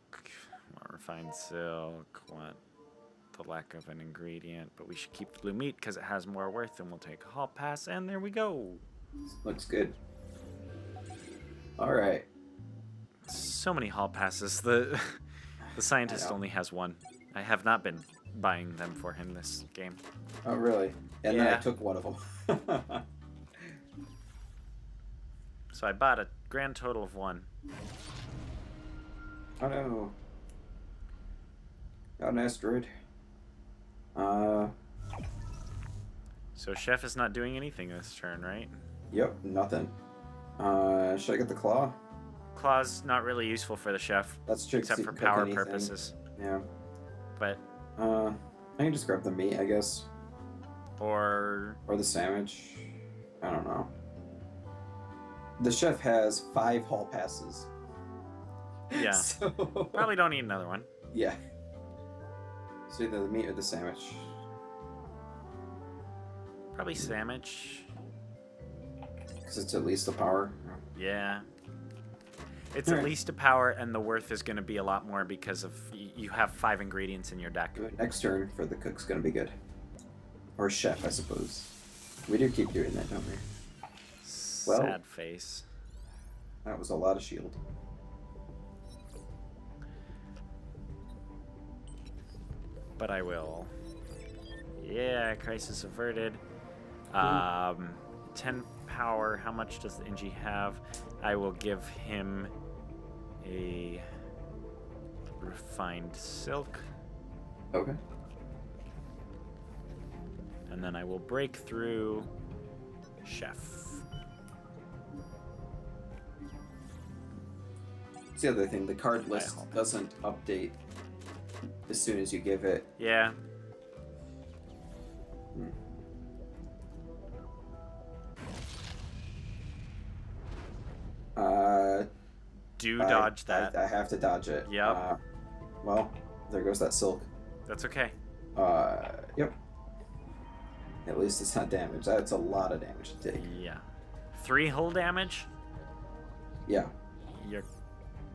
want refined silk, want the lack of an ingredient, but we should keep the blue meat because it has more worth, and we'll take a hall pass, and there we go. Looks good. Alright. So many hall passes. The scientist only has 1. I have not been buying them for him this game. Oh, really? And yeah. then I took one of them. So I bought a grand total of 1. Oh no. Got an asteroid. So Chef is not doing anything this turn, right? Yep, nothing. Should I get the claw? Claw's not really useful for the Chef. That's true. Except for power purposes. Yeah. But... I can just grab the meat, I guess. Or the sandwich. I don't know. The chef has 5 hall passes. Yeah. So... probably don't need another one. Yeah. So either the meat or the sandwich. Probably sandwich. Because it's at least a power. Yeah. It's at least a power, and the worth is going to be a lot more because of you have 5 ingredients in your deck. Next turn for the cook's going to be good. Or chef, I suppose. We do keep doing that, don't we? Well, sad face. That was a lot of shield. But I will. Yeah, crisis averted. 10 power. How much does the NG have? I will give him a refined silk. Okay. And then I will break through Chef. It's the other thing. The card list doesn't update as soon as you give it. Yeah. Do dodge that. I have to dodge it. Yep. Well, there goes that silk. That's okay. Yep. At least it's not damage. That's a lot of damage to take. Yeah. 3 hull damage? Yeah. You're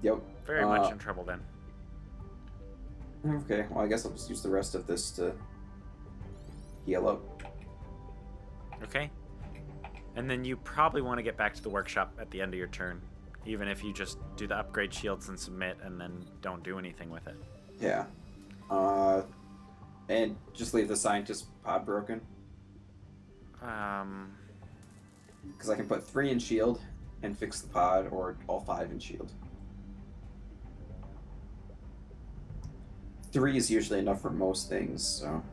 Yep. very much in trouble then. Okay, well, I guess I'll just use the rest of this to heal up. Okay. And then you probably want to get back to the workshop at the end of your turn. Even if you just do the upgrade shields and submit and then don't do anything with it. Yeah. And just leave the scientist pod broken. Because I can put 3 in shield and fix the pod, or all 5 in shield. 3 is usually enough for most things, so...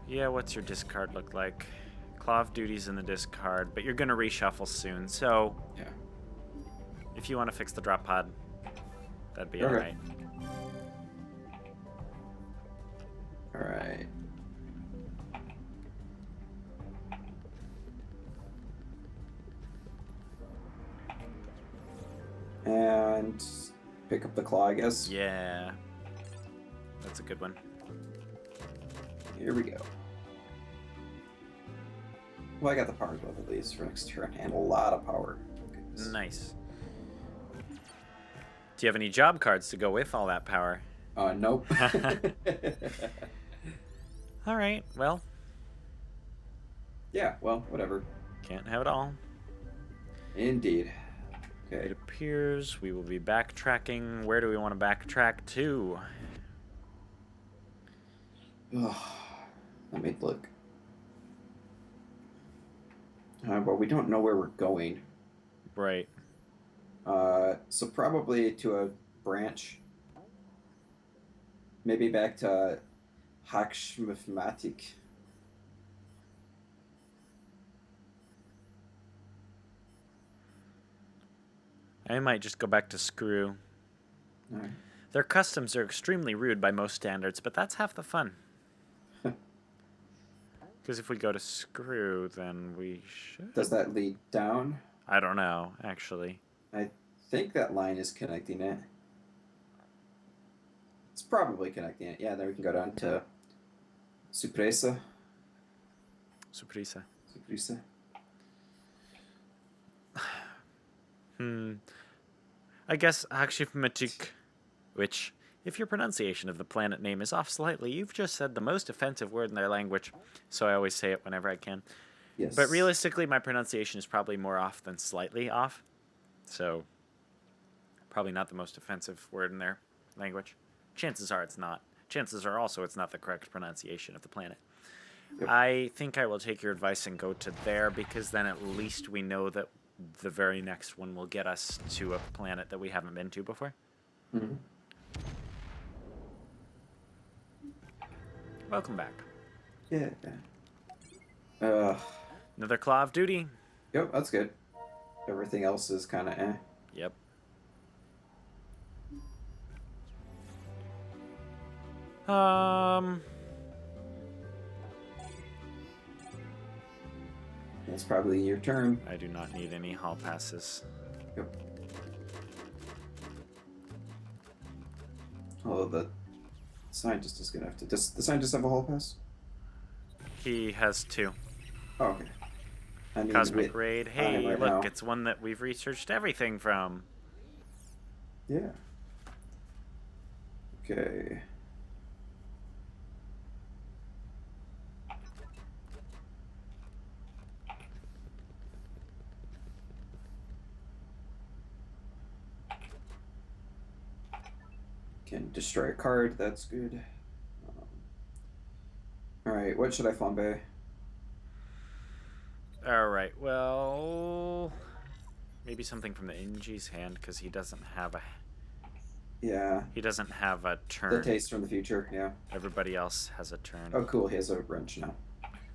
Yeah, what's your discard look like? Claw of Duty's in the discard, but you're going to reshuffle soon, so... Yeah. If you want to fix the drop pod, that'd be Okay. alright. Alright. And pick up the claw, I guess. Yeah. That's a good one. Here we go. Well, I got the power glove at least for next turn, and a lot of power. Goodness. Nice. Do you have any job cards to go with all that power? Nope. Alright, well. Yeah, well, whatever. Can't have it all. Indeed. It Okay. appears we will be backtracking. Where do we want to backtrack to? Let me look. Well, we don't know where we're going. Right. So probably to a branch. Maybe back to Hakshmathematik. I might just go back to Screw. Alright. Their customs are extremely rude by most standards, but that's half the fun. Because if we go to Screw, then we should... Does that lead down? I don't know, actually. I think that line is connecting it. It's probably connecting it. Yeah, then we can go down to Supresa. Surpresa. Supresa. I guess Hakshifmatik, which, if your pronunciation of the planet name is off slightly, you've just said the most offensive word in their language, so I always say it whenever I can. Yes. But realistically, my pronunciation is probably more off than slightly off, so probably not the most offensive word in their language. Chances are it's not. Chances are also it's not the correct pronunciation of the planet. Yep. I think I will take your advice and go to there, because then at least we know that the very next one will get us to a planet that we haven't been to before. Mm-hmm. Welcome back. Yeah. Another Claw of Duty. Yep, that's good. Everything else is kind of eh. Yep. It's probably your turn. I do not need any hall passes. Yep. Although the scientist is gonna have to. Does the scientist have a hall pass? He has 2. Oh, okay. I mean, Cosmic Raid. Hey, right look, now. it's one that we've researched everything from. Yeah. Okay. Can destroy a card. That's good. All right. What should I flambe? All right. Well, maybe something from the Inji's hand, because he doesn't have a. Yeah. He doesn't have a turn. The taste from the future. Yeah. Everybody else has a turn. Oh, cool. He has a wrench now.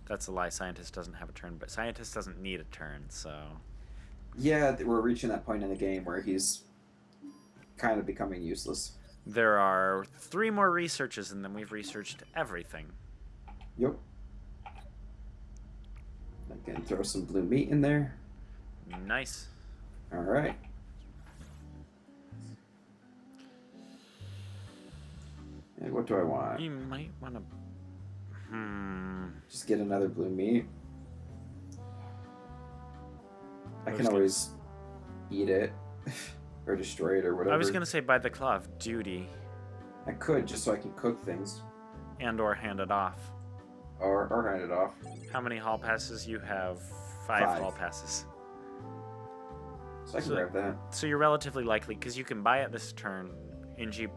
That's a lie. Scientist doesn't have a turn, but Scientist doesn't need a turn, so... Yeah, we're reaching that point in the game where he's kind of becoming useless. There are 3 more researches, and then we've researched everything. Yep. I can throw some blue meat in there. Nice. All right. And what do I want? You might want to... Just get another blue meat. I can always eat it or destroy it or whatever. I was going to say by the Claw of Duty. I could, just so I can cook things. And or hand it off. Or hand it off. How many hall passes? You have 5 hall passes. So I can grab that. So you're relatively likely, because you can buy it this turn. NG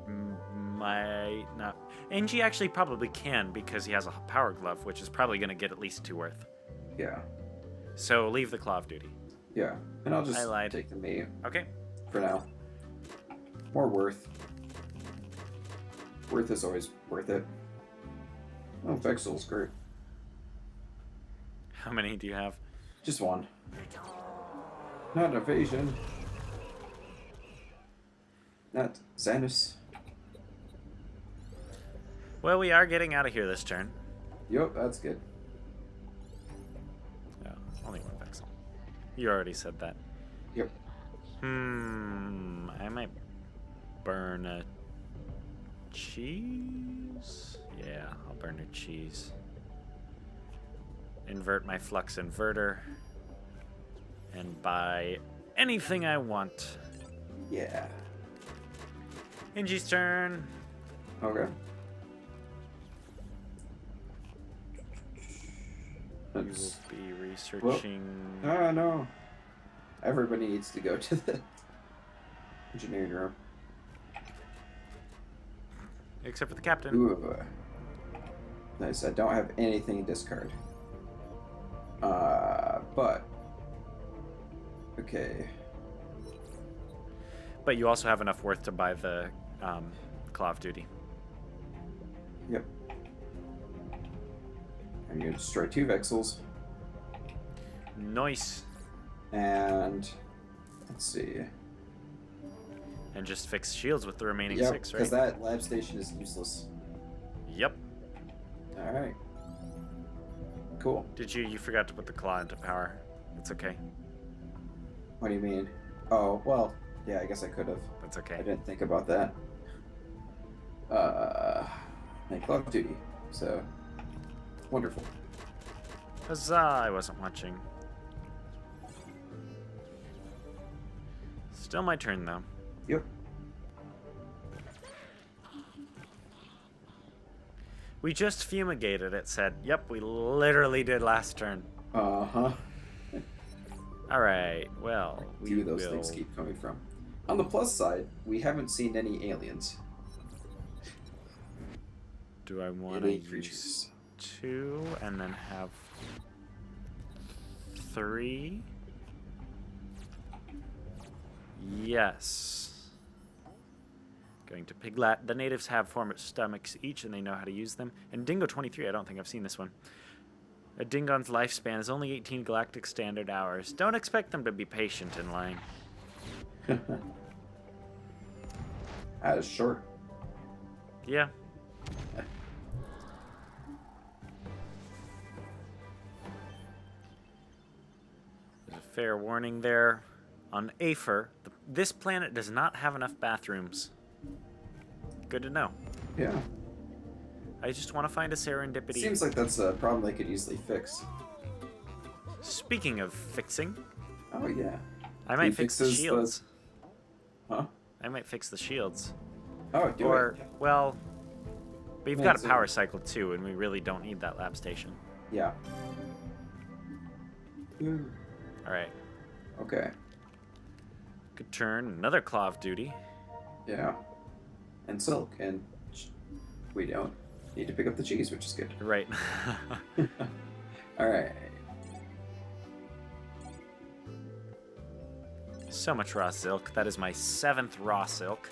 might not. NG actually probably can, because he has a power glove, which is probably going to get at least 2 worth. Yeah. So leave the Claw of Duty. Yeah. And I'll just take the meat. Okay. For now. More worth. Worth is always worth it. Oh, Vexel's great. How many do you have? Just 1. Not evasion. Not Xanus. Well, we are getting out of here this turn. Yep, that's good. Oh, only 1 Vexel. You already said that. Yep. I might burn a cheese? Yeah, I'll burn a cheese. Invert my flux inverter. And buy anything I want. Yeah. Inji's turn. Okay. We will be researching... Oh, no. Everybody needs to go to the engineering room. Except for the captain. Ooh. Nice. I don't have anything to discard. But... Okay. But you also have enough worth to buy the Claw of Duty. Yep. I'm going to destroy 2 Vexels. Nice. And... Let's see. And just fix shields with the remaining 6, right? because that lab station is useless. Yep. Alright. Cool. You forgot to put the claw into power. It's okay. What do you mean? Oh, well, yeah, I guess I could have. That's okay. I didn't think about that. And Call of Duty. So, wonderful. Huzzah, I wasn't watching. Still my turn, though. Yep. We just fumigated, it said. Yep, we literally did last turn. Uh-huh. Alright, well, Where do those things keep coming from? On the plus side, we haven't seen any aliens. Do I want to use 2 and then have 3? Yes. Going to Piglet. The natives have 4 stomachs each, and they know how to use them. And Dingo 23, I don't think I've seen this one. A Dingon's lifespan is only 18 galactic standard hours. Don't expect them to be patient in line. That is short. Yeah. There's a fair warning there. On Aether, this planet does not have enough bathrooms. Good to know. Yeah. I just want to find a serendipity. Seems like that's a problem they could easily fix. Speaking of fixing, Oh, yeah. I might fix the shields. Huh? I might fix the shields. Oh, do Or, it. well, we've got a power cycle too, and we really don't need that lab station. Yeah. All right. Okay. Good turn. Another Claw of Duty. Yeah. And silk, and we don't need to pick up the cheese, which is good. Right. All right. So much raw silk. That is my 7th raw silk.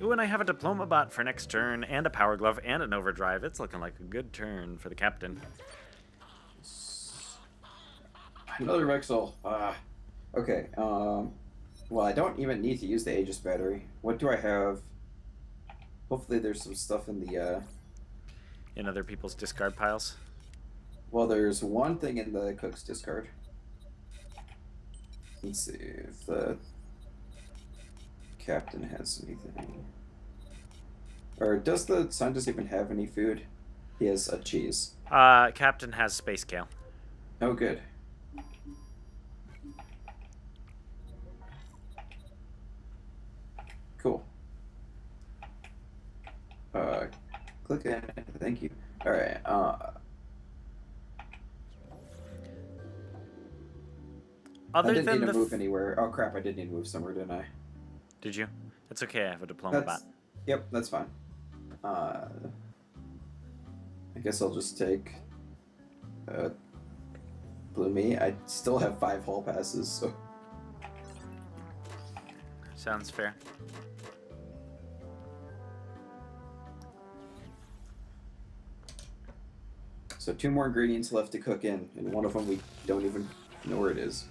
Ooh, and I have a diploma bot for next turn, and a power glove, and an overdrive. It's looking like a good turn for the captain. Another Vexel. Okay. Well, I don't even need to use the Aegis battery. What do I have? Hopefully, there's some stuff in the. In other people's discard piles. Well, there's one thing in the cook's discard. Let's see if the captain has anything. Or does the scientist even have any food? He has a cheese. Captain has space kale. Oh, good. Cool. Click it. Thank you. All right. I Other didn't than need the to move anywhere. Oh crap! I did need to move somewhere, didn't I? Did you? It's okay. I have a diploma bot. Yep, that's fine. I guess I'll just take Blue Me. I still have 5 hall passes, so Sounds fair. so 2 more ingredients left to cook in, and one of them we don't even know where it is.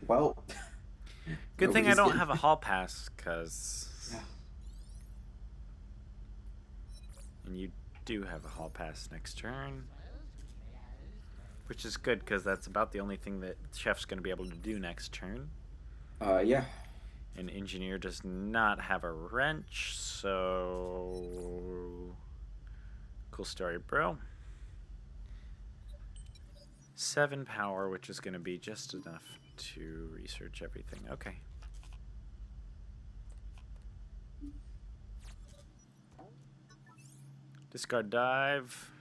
Well, Good thing I nobody's don't getting- have a hall pass, cause. Yeah. And you do have a hall pass next turn, which is good because that's about the only thing that Chef's going to be able to do next turn. Yeah. And Engineer does not have a wrench, so cool story, bro. 7 power, which is going to be just enough to research everything. Okay. Discard dive.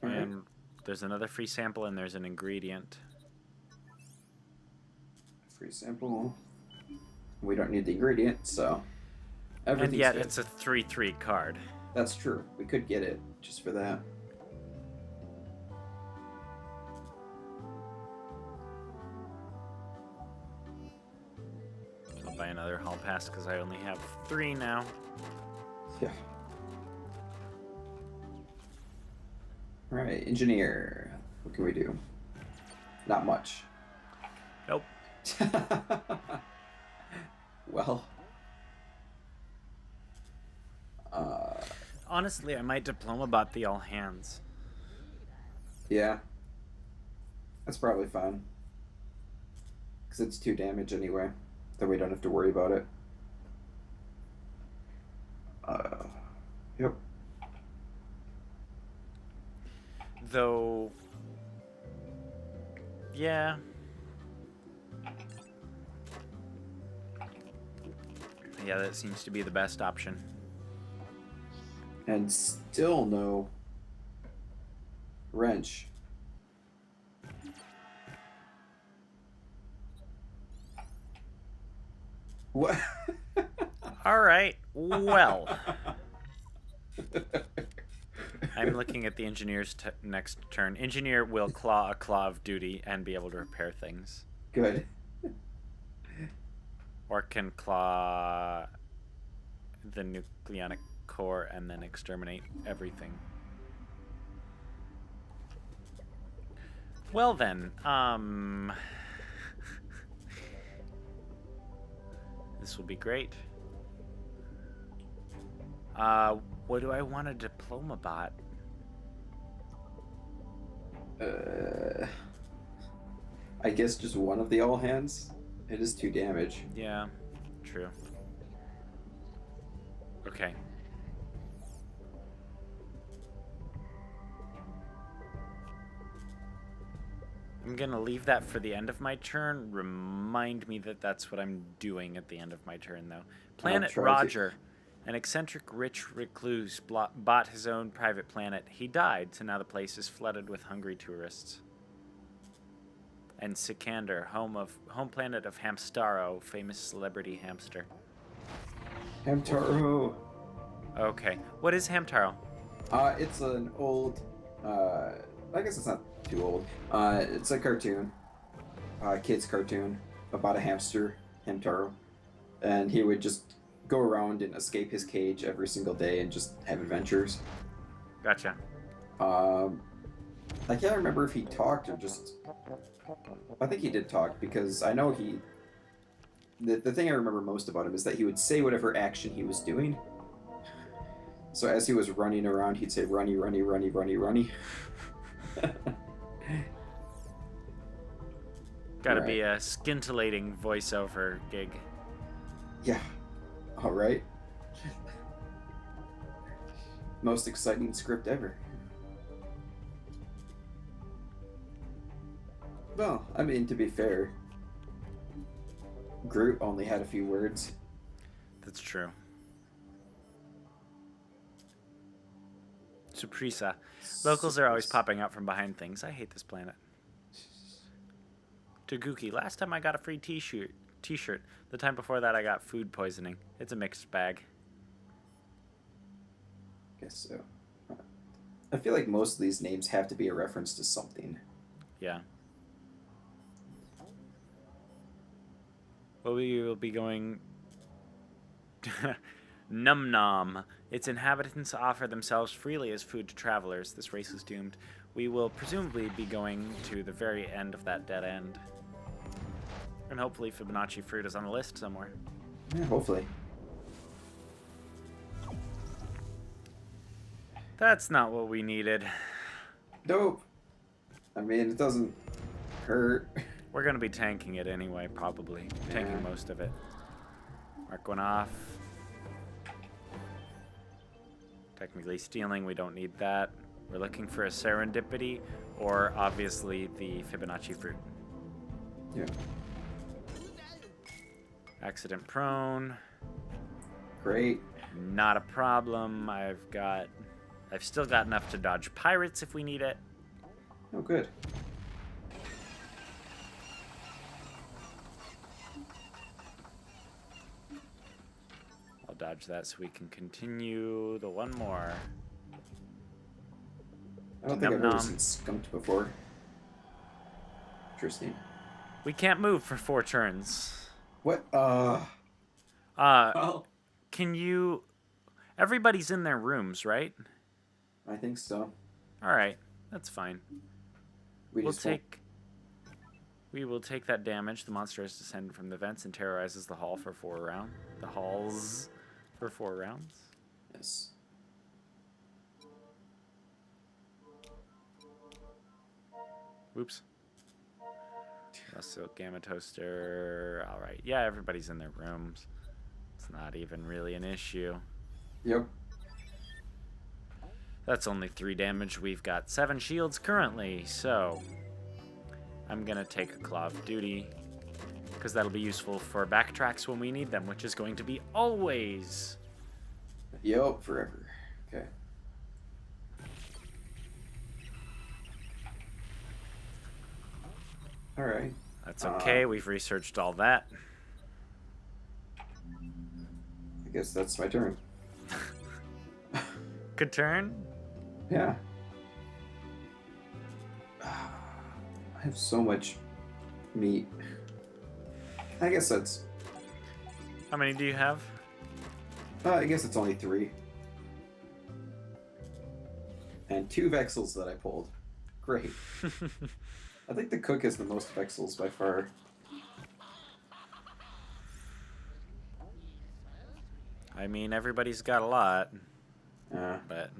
Alright. And there's another free sample and there's an ingredient. Free sample. We don't need the ingredient, so And everything's yet good. it's a 3/3 card. That's true. We could get it just for that. I'll buy another hall pass because I only have 3 now. Yeah. Alright, engineer. What can we do? Not much. Nope. Well. Honestly, I might diploma bot the all hands. Yeah. That's probably fine. Because it's 2 damage anyway. Then we don't have to worry about it. Yep. Though, yeah. Yeah, that seems to be the best option. And still no wrench. What? All right, well. I'm looking at the engineer's next turn. Engineer will claw a claw of duty and be able to repair things. Good. Or can claw the nucleonic core and then exterminate everything. Well then, this will be great. What do I want a diploma bot? I guess just one of the all hands. It is 2 damage. Yeah, true. Okay. I'm gonna leave that for the end of my turn. Remind me that that's what I'm doing at the end of my turn, though. Planet try to. Roger. An eccentric rich recluse bought his own private planet. He died, so now the place is flooded with hungry tourists. And Sikander, home planet of Hamstaro, famous celebrity hamster. Hamtaro. Okay. What is Hamtaro? It's an old, I guess it's not too old. It's a cartoon, kid's cartoon about a hamster Hamtaro, and he would just go around and escape his cage every single day and just have adventures. Gotcha. I can't remember if he talked or just. I think he did talk because I know he. The thing I remember most about him is that he would say whatever action he was doing. So as he was running around, he'd say "runny, runny, runny, runny, runny." Gotta Right. be a scintillating voiceover gig. Yeah. All right. Most exciting script ever. Well, I mean, to be fair, Groot only had a few words. That's true. Surpresa. Locals are always popping up from behind things. I hate this planet. Taguki. Last time I got a free t-shirt. The time before that I got food poisoning. It's a mixed bag. Guess so. I feel like most of these names have to be a reference to something. Yeah. Well, we will be going... Num Nom. Its inhabitants offer themselves freely as food to travelers. This race is doomed. We will presumably be going to the very end of that dead end. And hopefully Fibonacci fruit is on the list somewhere. Yeah, hopefully. That's not what we needed. Dope. I mean, it doesn't hurt. We're going to be tanking it anyway, probably. Tanking Yeah. most of it. Mark one off. Technically stealing, we don't need that. We're looking for a serendipity, or obviously the Fibonacci fruit. Yeah. Accident prone. Great. Not a problem. I've still got enough to dodge pirates if we need it. Oh, good. I'll dodge that so we can continue the one more. I don't think I've ever Num-nom. seen skunked before. Interesting. We can't move for 4 turns. What? Well, Can you... Everybody's in their rooms, right? I think so. Alright, that's fine. We We'll just won't- take... We will take that damage. The monster has descended from the vents and terrorizes the hall for 4 rounds. The halls for 4 rounds. Yes. Oops. Also, Gamma Toaster. Alright, yeah, everybody's in their rooms. It's not even really an issue. Yep. That's only 3 damage. We've got 7 shields currently, so... I'm gonna take a Claw of Duty, because that'll be useful for backtracks when we need them, which is going to be always. Yep, forever. Okay. Alright. That's okay, we've researched all that. I guess that's my turn. Good turn. Yeah. I have so much meat. I guess that's. How many do you have? I guess it's only 3. And 2 Vexels that I pulled. Great. I think the cook has the most Vexels by far. I mean, everybody's got a lot, but...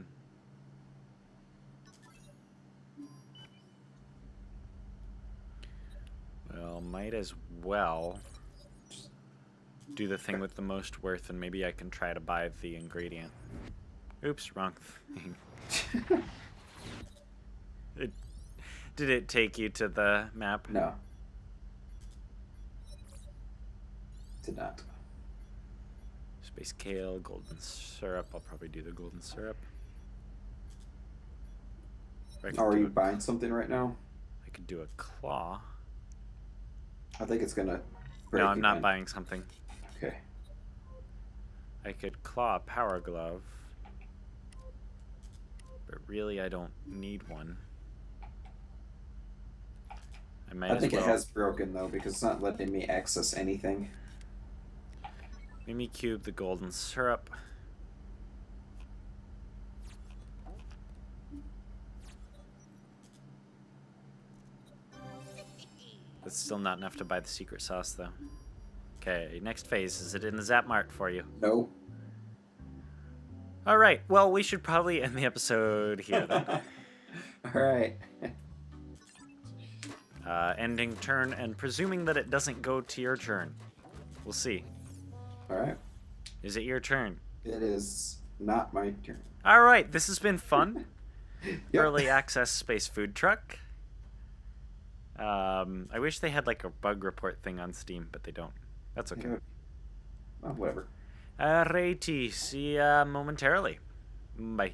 Well, might as well do the thing with the most worth, and maybe I can try to buy the ingredient. Oops, wrong thing. Did it take you to the map? No. Did not. Space kale, golden syrup. I'll probably do the golden syrup. Or I could Are do you a- buying something right now? I could do a claw. I think it's gonna. No, I'm not again. buying something. Okay. I could claw a power glove. But really, I don't need one. I might I as think well. it has broken though because it's not letting me access anything. Mimi Cube, the golden syrup. That's still not enough to buy the secret sauce, though. Okay, next phase. Is it in the Zap Mart for you? No. All right. Well, we should probably end the episode here, then. All right. Ending turn and presuming that it doesn't go to your turn. We'll see. All right. Is it your turn? It is not my turn. All right. This has been fun. Yep. Early access space food truck. I wish they had like a bug report thing on Steam, but they don't. That's okay. Yeah. Well, whatever. Alrighty. See ya momentarily. Bye.